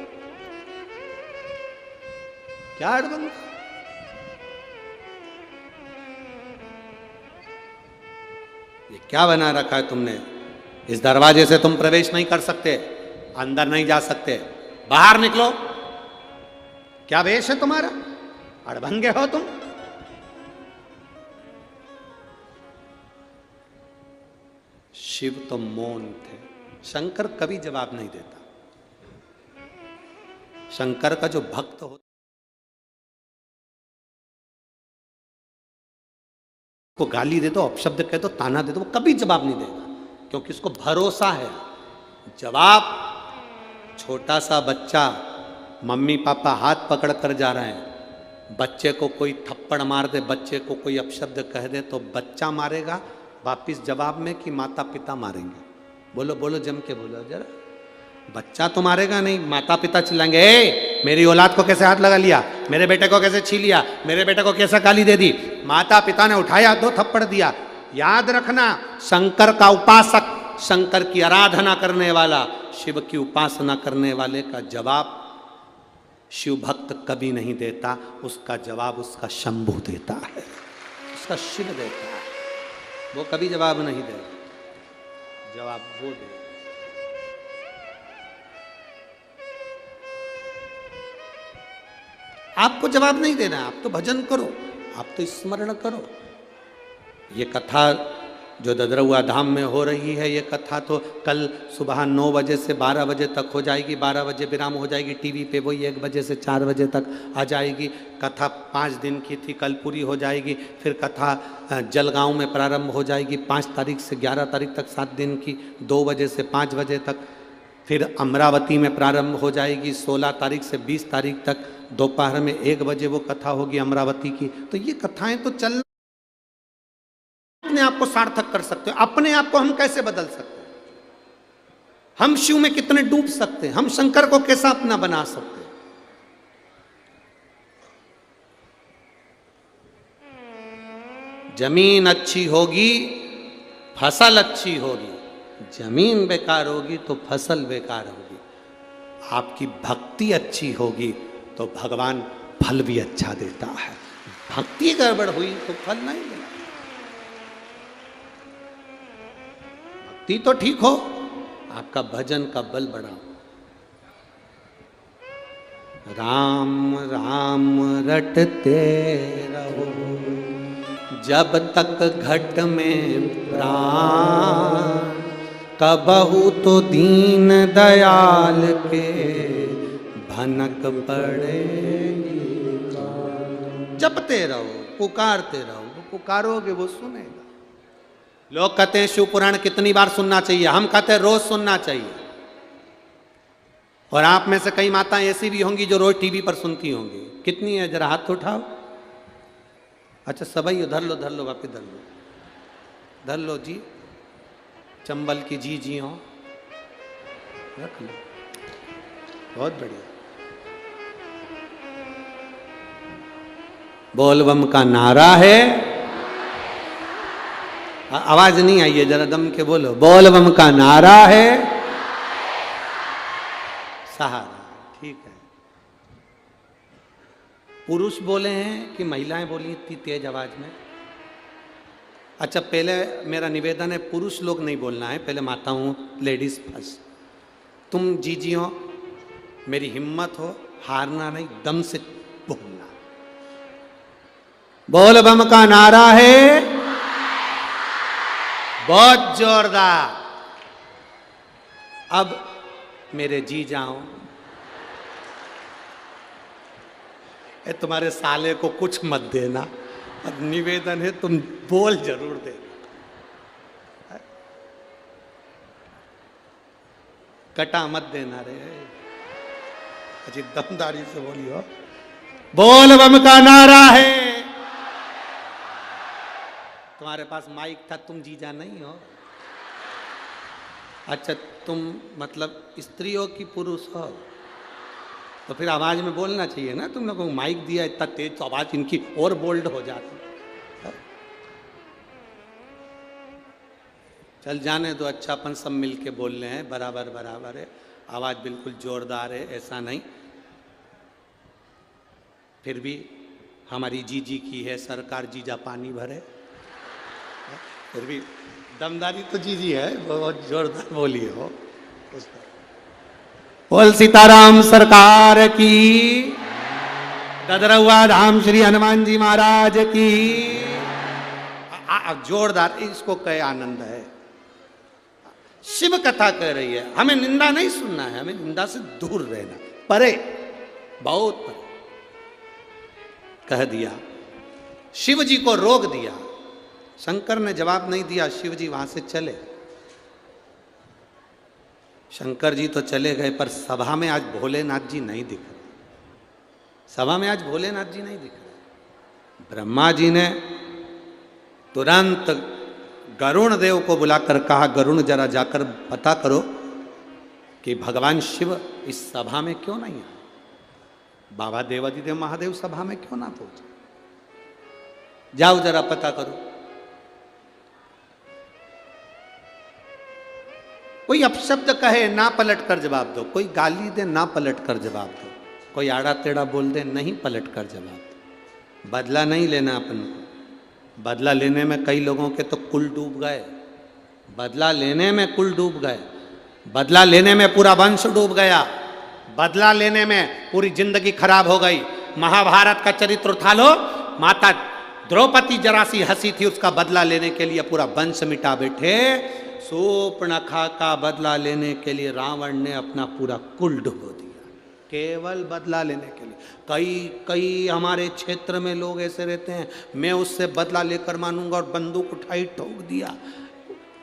क्या अड़भंगे? ये क्या बना रखा है तुमने? इस दरवाजे से तुम प्रवेश नहीं कर सकते, अंदर नहीं जा सकते, बाहर निकलो। क्या वेश है तुम्हारा? अड़भंगे हो तुम। शिव तो मौन थे। शंकर कभी जवाब नहीं देता। शंकर का जो भक्त होता को गाली दे दो, अपशब्द कह दो, ताना दे दो, वो कभी जवाब नहीं देगा, क्योंकि उसको भरोसा है। जवाब छोटा सा बच्चा, मम्मी पापा हाथ पकड़ कर जा रहे हैं, बच्चे को कोई थप्पड़ मार दे, बच्चे को कोई अपशब्द कह दे, तो बच्चा मारेगा वापिस जवाब में कि माता पिता मारेंगे? बोलो बोलो, जम के बोलो जरा। बच्चा तो मारेगा नहीं, माता पिता चिल्लाएंगे, ए मेरी औलाद को कैसे हाथ लगा लिया, मेरे बेटे को कैसे छीन लिया, मेरे बेटे को कैसा गाली दे दी। माता पिता ने उठाया, 2 थप्पड़ दिया। याद रखना, शंकर का उपासक, शंकर की आराधना करने वाला, शिव की उपासना करने वाले का जवाब शिव भक्त कभी नहीं देता, उसका जवाब उसका शंभु देता है, उसका शिव देता है। वो कभी जवाब नहीं देगा, जवाब वो दे। आपको जवाब नहीं देना, आप तो भजन करो, आप तो स्मरण करो। ये कथा जो ददरौआ धाम में हो रही है, ये कथा तो कल सुबह 9 बजे से 12 बजे तक हो जाएगी, 12 बजे विराम हो जाएगी टीवी पे, वही 1 बजे से 4 बजे तक आ जाएगी। कथा 5 दिन की थी, कल पूरी हो जाएगी। फिर कथा जलगांव में प्रारंभ हो जाएगी 5 तारीख से 11 तारीख तक, 7 दिन की, 2 बजे से 5 बजे तक। फिर अमरावती में प्रारंभ हो जाएगी 16 तारीख से 20 तारीख तक, दोपहर में 1 बजे वो कथा होगी अमरावती की। तो ये कथाएं तो चल, अपने आप को सार्थक कर सकते हो। अपने आप को हम कैसे बदल सकते हैं? हम शिव में कितने डूब सकते हैं? हम शंकर को कैसा अपना बना सकते हैं? जमीन अच्छी होगी, फसल अच्छी होगी। जमीन बेकार होगी तो फसल बेकार होगी। आपकी भक्ति अच्छी होगी तो भगवान फल भी अच्छा देता है। भक्ति गड़बड़ हुई तो फल नहीं मिला। भक्ति तो ठीक हो, आपका भजन का बल बढ़ाओ। राम राम रटते रहो जब तक घट में प्राण, कबहू तो दीन दयाल के भनक पड़ेगी। जपते रहो, पुकारते रहो, वो पुकारोगे वो सुनेगा। लोग कहते हैं शिव पुराण कितनी बार सुनना चाहिए, हम कहते हैं रोज सुनना चाहिए। और आप में से कई माताएं ऐसी भी होंगी जो रोज टीवी पर सुनती होंगी। कितनी है जरा हाथ उठाओ। अच्छा सबई धर लो, धर लो, वापिस धर लो, धर लो जी। चंबल की जी हो, रख लो, बहुत बढ़िया। बोलबम का नारा है, आवाज नहीं आई है, जरा दम के बोलो। बोलबम का नारा है, सहारा। ठीक है। पुरुष बोले हैं कि महिलाएं बोली इतनी तेज आवाज में? अच्छा पहले मेरा निवेदन है, पुरुष लोग नहीं बोलना है, पहले माताओं, लेडीज फर्स्ट। तुम जीजी हो, मेरी हिम्मत हो, हारना नहीं, दम से बोलना। बोलबम का नारा है, बहुत जोरदार। अब मेरे जी जाओ, तुम्हारे साले को कुछ मत देना, अब निवेदन है तुम बोल जरूर देना, कटा मत देना रे। अच्छी दमदारी से बोलियो। बोलबम का नारा है। तुम्हारे पास माइक था, तुम जीजा नहीं हो। अच्छा तुम मतलब स्त्री हो कि पुरुष हो? तो फिर आवाज में बोलना चाहिए ना। तुम लोगों को माइक दिया इतना तेज, तो आवाज इनकी और बोल्ड हो जाती। चल जाने दो, अच्छा अपन सब मिलके बोल रहे हैं, बराबर बराबर है, आवाज बिल्कुल जोरदार है, ऐसा नहीं। फिर भी हमारी जीजी की है, सरकार जीजा पानी भरे, फिर भी दमदारी तो जीजी है, बहुत जोरदार बोली हो। बोल सीताराम सरकार की, ददरौआ धाम श्री हनुमान जी महाराज की। जोरदार, इसको कहे आनंद है। शिव कथा कह रही है, हमें निंदा नहीं सुनना है, हमें निंदा से दूर रहना, परे, बहुत परे। कह दिया, शिव जी को रोक दिया। शंकर ने जवाब नहीं दिया, शिव जी वहां से चले। शंकर जी तो चले गए, पर सभा में आज भोलेनाथ जी नहीं दिख रहे। सभा में आज भोलेनाथ जी नहीं दिख रहे। ब्रह्मा जी ने तुरंत गरुण देव को बुलाकर कहा, गरुण जरा जाकर पता करो कि भगवान शिव इस सभा में क्यों नहीं आए, बाबा देवादिदेव महादेव सभा में क्यों ना पहुंचे, जाओ जरा पता करो। कोई अपशब्द कहे ना पलट कर जवाब दो, कोई गाली दे ना पलट कर जवाब दो, कोई आड़ा टेढ़ा बोल दे नहीं पलट कर जवाब दो। बदला नहीं लेना अपन को। बदला लेने में कई लोगों के तो कुल डूब गए, बदला लेने में कुल डूब गए, बदला लेने में पूरा वंश डूब गया, बदला लेने में पूरी जिंदगी खराब हो गई। महाभारत का चरित्र उठा लो, माता द्रौपदी जरा सी हंसी थी, उसका बदला लेने के लिए पूरा वंश मिटा बैठे। शूर्पणखा का बदला लेने के लिए रावण ने अपना पूरा कुल डुबो दिया, केवल बदला लेने के लिए। कई हमारे क्षेत्र में लोग ऐसे रहते हैं, मैं उससे बदला लेकर मानूंगा, और बंदूक उठाई ठोक दिया।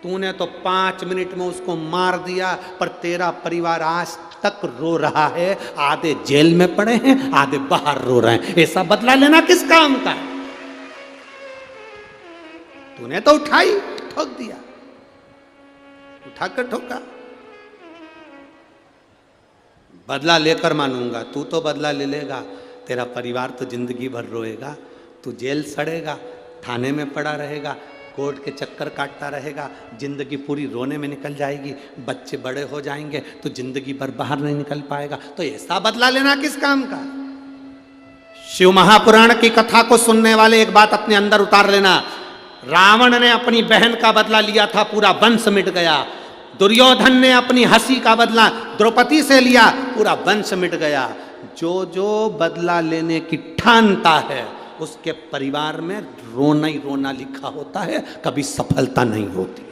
तूने तो 5 मिनट में उसको मार दिया, पर तेरा परिवार आज तक रो रहा है, आधे जेल में पड़े हैं, आधे बाहर रो रहे हैं। ऐसा बदला लेना किस काम का है? तूने तो उठाई ठोक दिया, उठाकर ठोका। बदला लेकर मानूंगा, तू तो बदला ले लेगा, तेरा परिवार तो जिंदगी भर रोएगा, तू जेल सड़ेगा, थाने में पड़ा रहेगा, कोर्ट के चक्कर काटता रहेगा, जिंदगी पूरी रोने में निकल जाएगी, बच्चे बड़े हो जाएंगे तो जिंदगी भर बाहर नहीं निकल पाएगा। तो ऐसा बदला लेना किस काम का? शिव महापुराण की कथा को सुनने वाले एक बात अपने अंदर उतार लेना, रावण ने अपनी बहन का बदला लिया था, पूरा वंश मिट गया। दुर्योधन ने अपनी हंसी का बदला द्रौपदी से लिया, पूरा वंश मिट गया। जो जो बदला लेने की ठानता है उसके परिवार में रोना ही रोना लिखा होता है, कभी सफलता नहीं होती।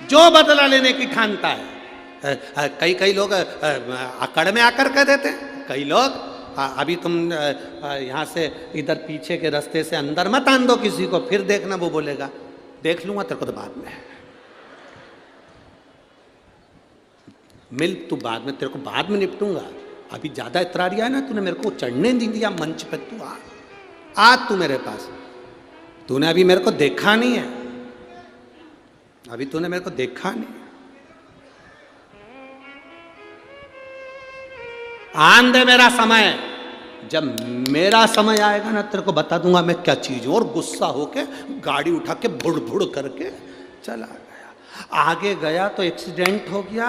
जो बदला लेने की ठानता है, कई लोग अकड़ में आकर कह देते हैं, कई लोग अभी तुम यहाँ से इधर पीछे के रास्ते से अंदर मत आन दो किसी को, फिर देखना वो बोलेगा देख लूंगा तेरे को तो बाद में, मिल तू बाद में, तेरे को बाद में निपटूंगा, अभी ज्यादा इतरारिया है ना, तूने मेरे को चढ़ने नहीं दिया मंच पे, तू आ तू मेरे पास, तूने अभी मेरे को देखा नहीं है, अभी तूने मेरे को देखा नहीं। आन दे मेरा समय, जब मेरा समय आएगा ना तेरे को बता दूंगा मैं क्या चीज हूं। और गुस्सा होके गाड़ी उठा के बुड़ बुड़ करके चला गया। आगे गया तो एक्सीडेंट हो गया,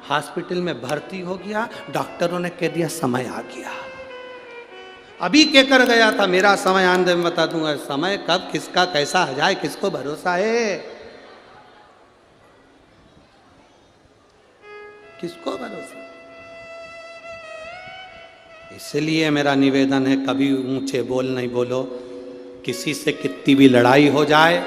हॉस्पिटल में भर्ती हो गया, डॉक्टरों ने कह दिया समय आ गया। अभी क्या कर गया था, मेरा समय आने दे मैं बता दूंगा। समय कब किसका कैसा आ जाए किसको भरोसा है, किसको भरोसा। इसलिए मेरा निवेदन है, कभी ऊंचे बोल नहीं बोलो। किसी से कितनी भी लड़ाई हो जाए,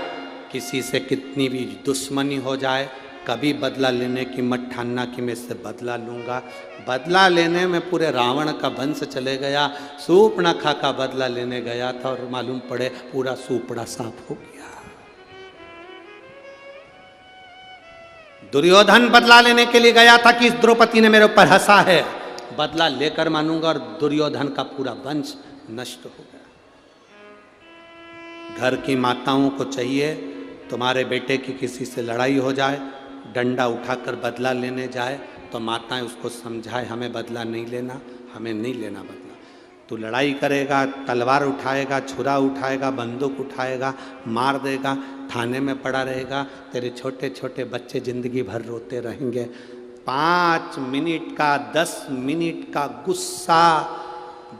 किसी से कितनी भी दुश्मनी हो जाए, कभी बदला लेने की मत ठानना कि मैं इससे बदला लूँगा। बदला लेने में पूरे रावण का वंश चले गया। शूर्पणखा का बदला लेने गया था और मालूम पड़े पूरा सूपड़ा साफ हो गया। दुर्योधन बदला लेने के लिए गया था कि इस द्रौपदी ने मेरे ऊपर हंसा है, बदला लेकर मानूंगा, और दुर्योधन का पूरा वंश नष्ट हो गया। घर की माताओं को चाहिए, तुम्हारे बेटे की किसी से लड़ाई हो जाए, डंडा उठाकर बदला लेने जाए तो माताएं उसको समझाए हमें बदला नहीं लेना, हमें नहीं लेना बदला। तू लड़ाई करेगा, तलवार उठाएगा, छुरा उठाएगा, बंदूक उठाएगा, मार देगा, थाने में पड़ा रहेगा, तेरे छोटे छोटे बच्चे जिंदगी भर रोते रहेंगे। 5 मिनट का 10 मिनट का गुस्सा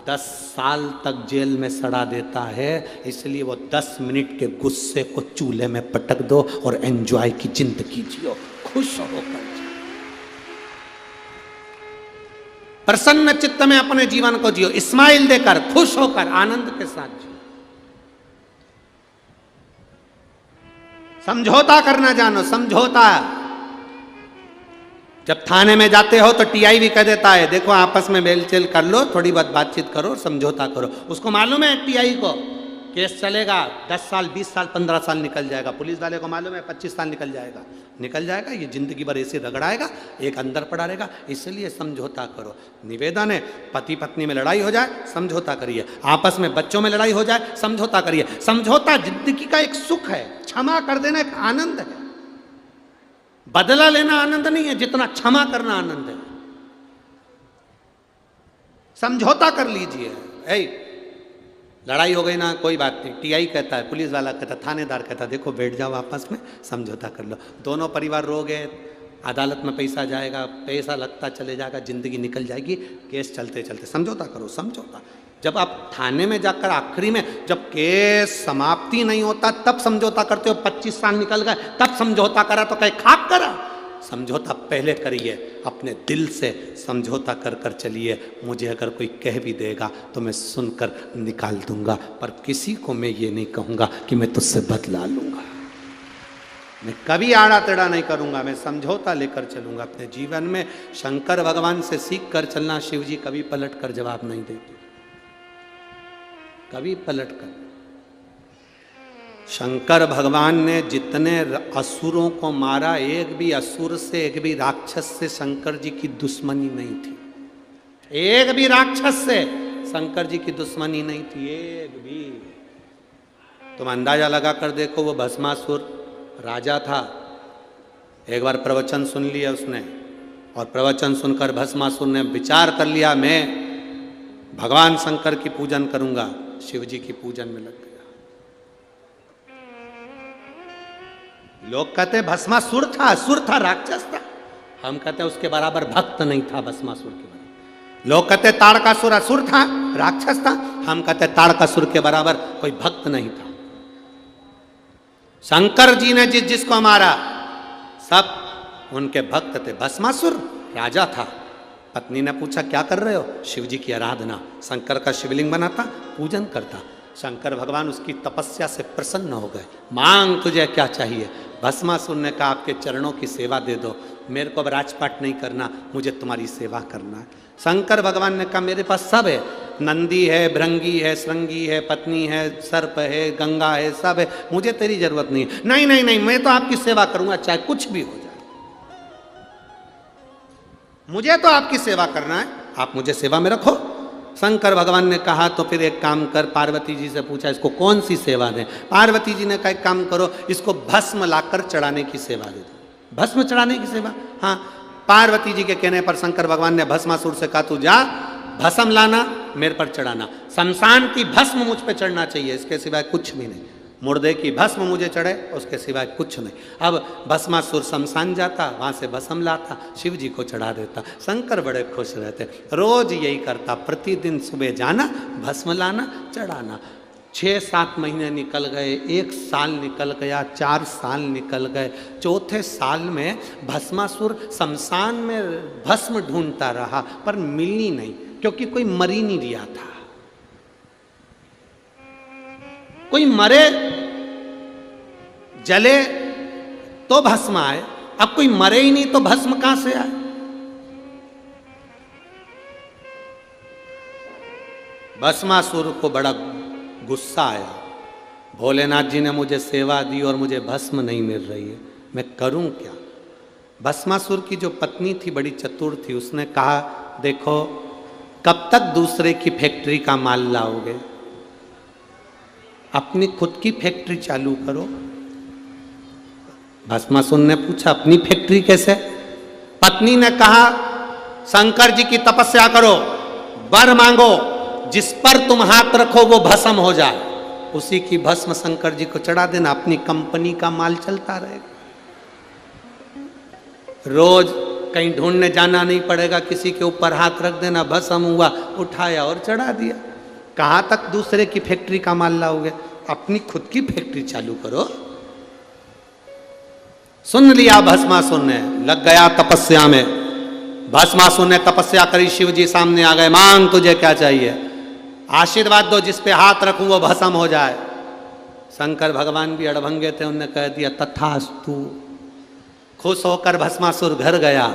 10 साल तक जेल में सड़ा देता है। इसलिए वो 10 मिनट के गुस्से को चूल्हे में पटक दो और एंजॉय की जिंदगी जियो, खुश होकर जियो, प्रसन्न चित्त में अपने जीवन को जियो, स्माइल देकर, खुश होकर, आनंद के साथ जियो। समझौता करना जानो, समझौता। जब थाने में जाते हो तो टीआई भी कह देता है देखो आपस में मेलचेल कर लो, थोड़ी बहुत बातचीत करो, समझौता करो। उसको मालूम है टीआई को केस चलेगा 10 साल 20 साल 15 साल निकल जाएगा। पुलिस वाले को मालूम है 25 साल निकल जाएगा, ये जिंदगी भर ऐसे रगड़ाएगा, एक अंदर पड़ा रहेगा। इसलिए समझौता करो। निवेदन है, पति पत्नी में लड़ाई हो जाए समझौता करिए, आपस में बच्चों में लड़ाई हो जाए समझौता करिए। समझौता जिंदगी का एक सुख है, क्षमा कर देना एक आनंद है। बदला लेना आनंद नहीं है जितना क्षमा करना आनंद है। समझौता कर लीजिए। लड़ाई हो गई ना, कोई बात नहीं, टीआई कहता है, पुलिस वाला कहता है, थानेदार कहता है देखो बैठ जाओ आपस में समझौता कर लो। दोनों परिवार रो गए, अदालत में पैसा जाएगा, पैसा लगता चले जाएगा, जिंदगी निकल जाएगी, केस चलते चलते। समझौता करो, समझौता। जब आप थाने में जाकर आखिरी में जब केस समाप्ति नहीं होता तब समझौता करते हो, 25 साल निकल गए तब समझौता करा तो कहीं खाक करा। समझौता पहले करिए, अपने दिल से समझौता कर कर चलिए। मुझे अगर कोई कह भी देगा तो मैं सुनकर निकाल दूंगा, पर किसी को मैं ये नहीं कहूँगा कि मैं तुझसे बदला लूँगा। मैं कभी आड़ा टेढ़ा नहीं करूँगा, मैं समझौता लेकर चलूँगा अपने जीवन में। शंकर भगवान से सीख कर चलना। शिव जी कभी पलट कर जवाब नहीं देते, कभी पलट कर। शंकर भगवान ने जितने असुरों को मारा, एक भी असुर से, एक भी राक्षस से शंकर जी की दुश्मनी नहीं थी। एक भी राक्षस से शंकर जी की दुश्मनी नहीं थी, एक भी। तुम अंदाजा लगा कर देखो, वो भस्मासुर राजा था, एक बार प्रवचन सुन लिया उसने, और प्रवचन सुनकर भस्मासुर ने विचार कर लिया मैं भगवान शंकर की पूजन करूंगा। शिव जी की पूजन में लग गया। लोग कहते भस्मासुर था, असुर था, राक्षस था। हम कहते उसके बराबर भक्त नहीं था भस्मासुर के बराबर। लोग कहते ताड़कासुर असुर था, राक्षस था। हम कहते ताड़कासुर के बराबर कोई भक्त नहीं था। शंकर जी ने जिसको मारा सब उनके भक्त थे। भस्मासुर राजा था। पत्नी ने पूछा क्या कर रहे हो? शिव जी की आराधना। शंकर का शिवलिंग बनाता, पूजन करता। शंकर भगवान उसकी तपस्या से प्रसन्न हो गए। मांग तुझे क्या चाहिए? भस्मासुर ने कहा आपके चरणों की सेवा दे दो, मेरे को अब राजपाट नहीं करना, मुझे तुम्हारी सेवा करना है। शंकर भगवान ने कहा मेरे पास सब है, नंदी है, भृंगी है, श्रृंगी है, पत्नी है, सर्प है, गंगा है, सब है, मुझे तेरी जरूरत नहीं है। नहीं नहीं नहीं, मैं तो आपकी सेवा करूंगा चाहे कुछ भी हो जाए, मुझे तो आपकी सेवा करना है, आप मुझे सेवा में रखो। शंकर भगवान ने कहा तो फिर एक काम कर, पार्वती जी से पूछा इसको कौन सी सेवा दें। पार्वती जी ने कहा एक काम करो, इसको भस्म लाकर चढ़ाने की सेवा दे दो। भस्म चढ़ाने की सेवा? हाँ। पार्वती जी के कहने पर शंकर भगवान ने भस्मासुर से कहा तू जा भस्म लाना, मेरे पर चढ़ाना। शमशान की भस्म मुझ पे चढ़ना चाहिए, इसके सिवाय कुछ भी नहीं। मुर्दे की भस्म मुझे चढ़े, उसके सिवाय कुछ नहीं। अब भस्मासुर शमशान जाता, वहाँ से भस्म लाता, शिव जी को चढ़ा देता। शंकर बड़े खुश रहते, रोज यही करता, प्रतिदिन सुबह जाना, भस्म लाना, चढ़ाना। 6-7 महीने निकल गए, 1 साल निकल गया, 4 साल निकल गए। चौथे साल में भस्मासुर शमशान में भस्म ढूंढता रहा पर मिली नहीं, क्योंकि कोई मर ही नहीं रहा था। कोई मरे जले तो भस्म आए, अब कोई मरे ही नहीं तो भस्म कहां से आए? भस्मासुर को बड़ा गुस्सा आया, भोलेनाथ जी ने मुझे सेवा दी और मुझे भस्म नहीं मिल रही है, मैं करूं क्या? भस्मासुर की जो पत्नी थी बड़ी चतुर थी, उसने कहा देखो कब तक दूसरे की फैक्ट्री का माल लाओगे, अपनी खुद की फैक्ट्री चालू करो। भस्मासुर ने पूछा अपनी फैक्ट्री कैसे? पत्नी ने कहा शंकर जी की तपस्या करो, वर मांगो, जिस पर तुम हाथ रखो वो भस्म हो जाए, उसी की भस्म शंकर जी को चढ़ा देना, अपनी कंपनी का माल चलता रहेगा। रोज कहीं ढूंढने जाना नहीं पड़ेगा, किसी के ऊपर हाथ रख देना, भस्म हुआ, उठाया और चढ़ा दिया। कहाँ तक दूसरे की फैक्ट्री का माल लाओगे? अपनी खुद की फैक्ट्री चालू करो। सुन लिया भस्मासुर ने, लग गया तपस्या में। भस्मासुर ने तपस्या करी, शिव जी सामने आ गए, मांग तुझे क्या चाहिए? आशीर्वाद दो, जिस पे हाथ रखूं वो भस्म हो जाए। शंकर भगवान भी अड़भंगे थे, उनने कह दिया तथास्तु। खुश होकर भस्मासुर घर गया।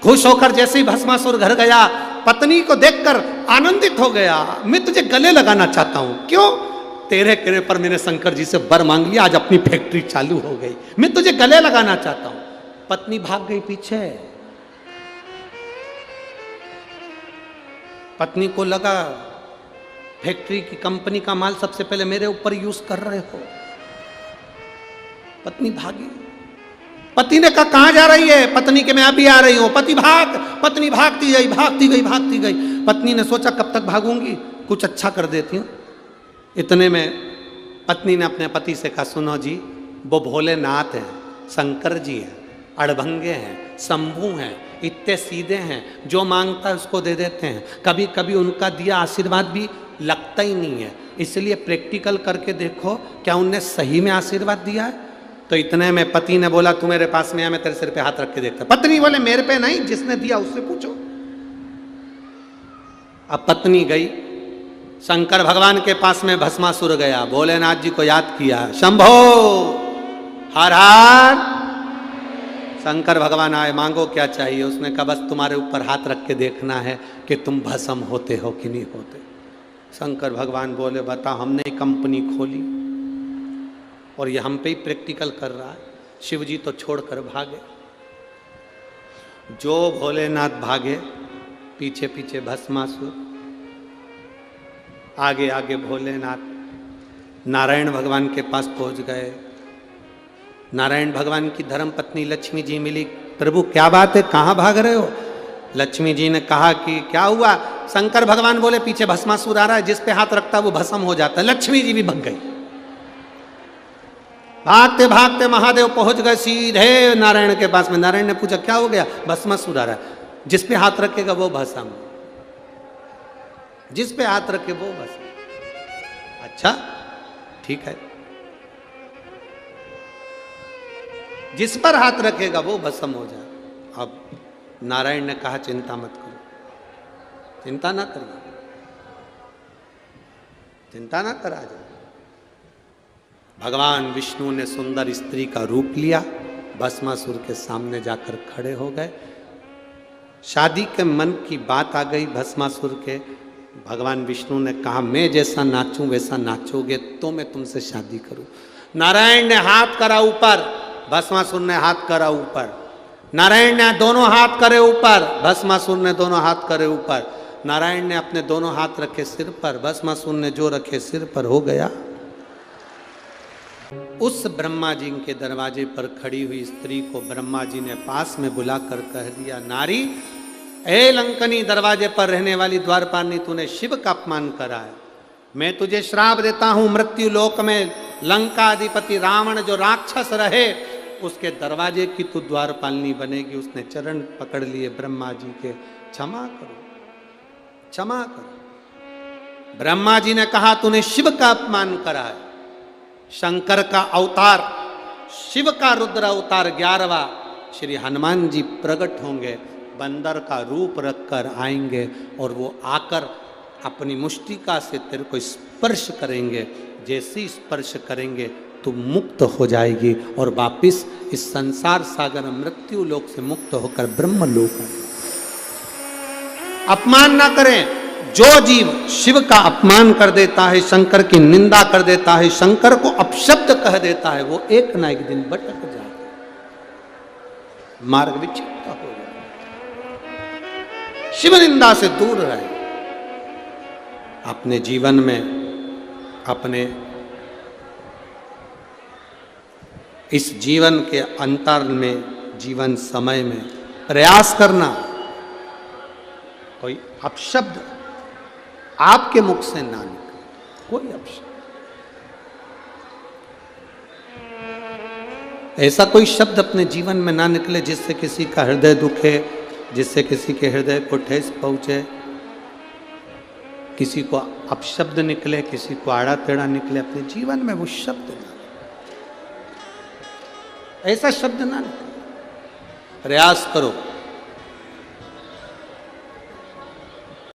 खुश होकर जैसे ही भस्मासुर घर गया, पत्नी को देखकर आनंदित हो गया। मैं तुझे गले लगाना चाहता हूं। क्यों? तेरे करे पर मैंने शंकर जी से वर मांग लिया, आज अपनी फैक्ट्री चालू हो गई, मैं तुझे गले लगाना चाहता हूं। पत्नी भाग गई पीछे। पत्नी को लगा फैक्ट्री की कंपनी का माल सबसे पहले मेरे ऊपर यूज कर रहे हो। पत्नी भागी। पति ने कहा कहां जा रही है? पत्नी के मैं अभी आ रही हूं। पत्नी भागती गई, भागती गई, भागती गई। पत्नी ने सोचा कब तक भागूंगी, कुछ अच्छा कर देती हूं। इतने में पत्नी ने अपने पति से कहा सुनो जी, वो भोलेनाथ हैं, शंकर जी हैं, अड़भंगे हैं, शंभू हैं, इतने सीधे हैं, जो मांगता है उसको दे देते हैं। कभी कभी उनका दिया आशीर्वाद भी लगता ही नहीं है, इसलिए प्रैक्टिकल करके देखो क्या उनने सही में आशीर्वाद दिया है। तो इतने में पति ने बोला तू मेरे पास में आ, मैं तेरे सिर पे हाथ रख के देखता। पत्नी बोले मेरे पे नहीं, जिसने दिया उससे पूछो। अब पत्नी गई, शंकर भगवान के पास में भस्मासुर गया, भोलेनाथ जी को याद किया, शंभो हर हर। शंकर भगवान आए, मांगो क्या चाहिए? उसने कहा बस तुम्हारे ऊपर हाथ रख के देखना है कि तुम भस्म होते हो कि नहीं होते। शंकर भगवान बोले बता, हमने कंपनी खोली और ये हम पे ही प्रैक्टिकल कर रहा है। शिव जी तो छोड़कर भागे। जो भोलेनाथ भागे, पीछे पीछे भस्मासुर, आगे आगे भोलेनाथ। नारायण भगवान के पास पहुंच गए। नारायण भगवान की धर्म पत्नी लक्ष्मी जी मिली। प्रभु क्या बात है, कहाँ भाग रहे हो? लक्ष्मी जी ने कहा कि क्या हुआ? शंकर भगवान बोले पीछे भस्मासुर आ रहा है, जिस पे हाथ रखता है वो भस्म हो जाता है। लक्ष्मी जी भी भग गई। भागते भागते महादेव पहुंच गए सीधे नारायण के पास में। नारायण ने पूछा क्या हो गया? भस्मासुर आ रहा है, जिस पे हाथ रखेगा वो भस्म, जिस पे हाथ रखे वो भस्म। अच्छा ठीक है, जिस पर हाथ रखेगा वो भस्म हो जाए। अब नारायण ने कहा चिंता मत करो, चिंता ना करिए, चिंता ना करा जाए। भगवान विष्णु ने सुंदर स्त्री का रूप लिया, भस्मासुर के सामने जाकर खड़े हो गए। शादी के मन की बात आ गई भस्मासुर के। भगवान विष्णु ने कहा मैं जैसा नाचूं वैसा नाचोगे तो मैं तुमसे शादी करूं। नारायण ने हाथ करा ऊपर, भस्मासुर ने हाथ करा ऊपर। नारायण ने दोनों हाथ करे ऊपर, भस्मासुर ने दोनों हाथ करे ऊपर। नारायण ने अपने दोनों हाथ रखे सिर पर, भस्मासुर ने जो रखे सिर पर। हो गया। उस ब्रह्मा जी के दरवाजे पर खड़ी हुई स्त्री को ब्रह्मा जी ने पास में बुलाकर कह दिया, नारी, ए लंकनी, दरवाजे पर रहने वाली द्वारपालनी, तूने शिव का अपमान करा है। मैं तुझे श्राप देता हूं, मृत्यु लोक में लंका अधिपति रावण जो राक्षस रहे उसके दरवाजे की तू द्वारपालनी बनेगी। उसने चरण पकड़ लिए ब्रह्मा जी के, क्षमा करो, क्षमा करो। ब्रह्मा जी ने कहा तूने शिव का अपमान करा है। शंकर का अवतार, शिव का रुद्र अवतार 11वां श्री हनुमान जी प्रकट होंगे, बंदर का रूप रखकर आएंगे और वो आकर अपनी मुष्टिका से तेरे को स्पर्श करेंगे। जैसे स्पर्श करेंगे तो मुक्त हो जाएगी और वापिस इस संसार सागर मृत्यु लोक से मुक्त होकर ब्रह्म लोक। अपमान ना करें। जो जीव शिव का अपमान कर देता है, शंकर की निंदा कर देता है, शंकर को अपशब्द कह देता है, वो एक ना एक दिन भटक जाता है, मार्ग विच्छिन्न हो जाता है। शिव निंदा से दूर रहे। अपने जीवन में, अपने इस जीवन के अंतर में, जीवन समय में प्रयास करना कोई अपशब्द आपके मुख से ना निकले, कोई अपशब्द, ऐसा कोई शब्द अपने जीवन में ना निकले जिससे किसी का हृदय दुखे, जिससे किसी के हृदय को ठेस पहुंचे, किसी को अपशब्द निकले, किसी को आड़ा टेढ़ा निकले। अपने जीवन में वो शब्द ना, ऐसा शब्द ना निकले। प्रयास करो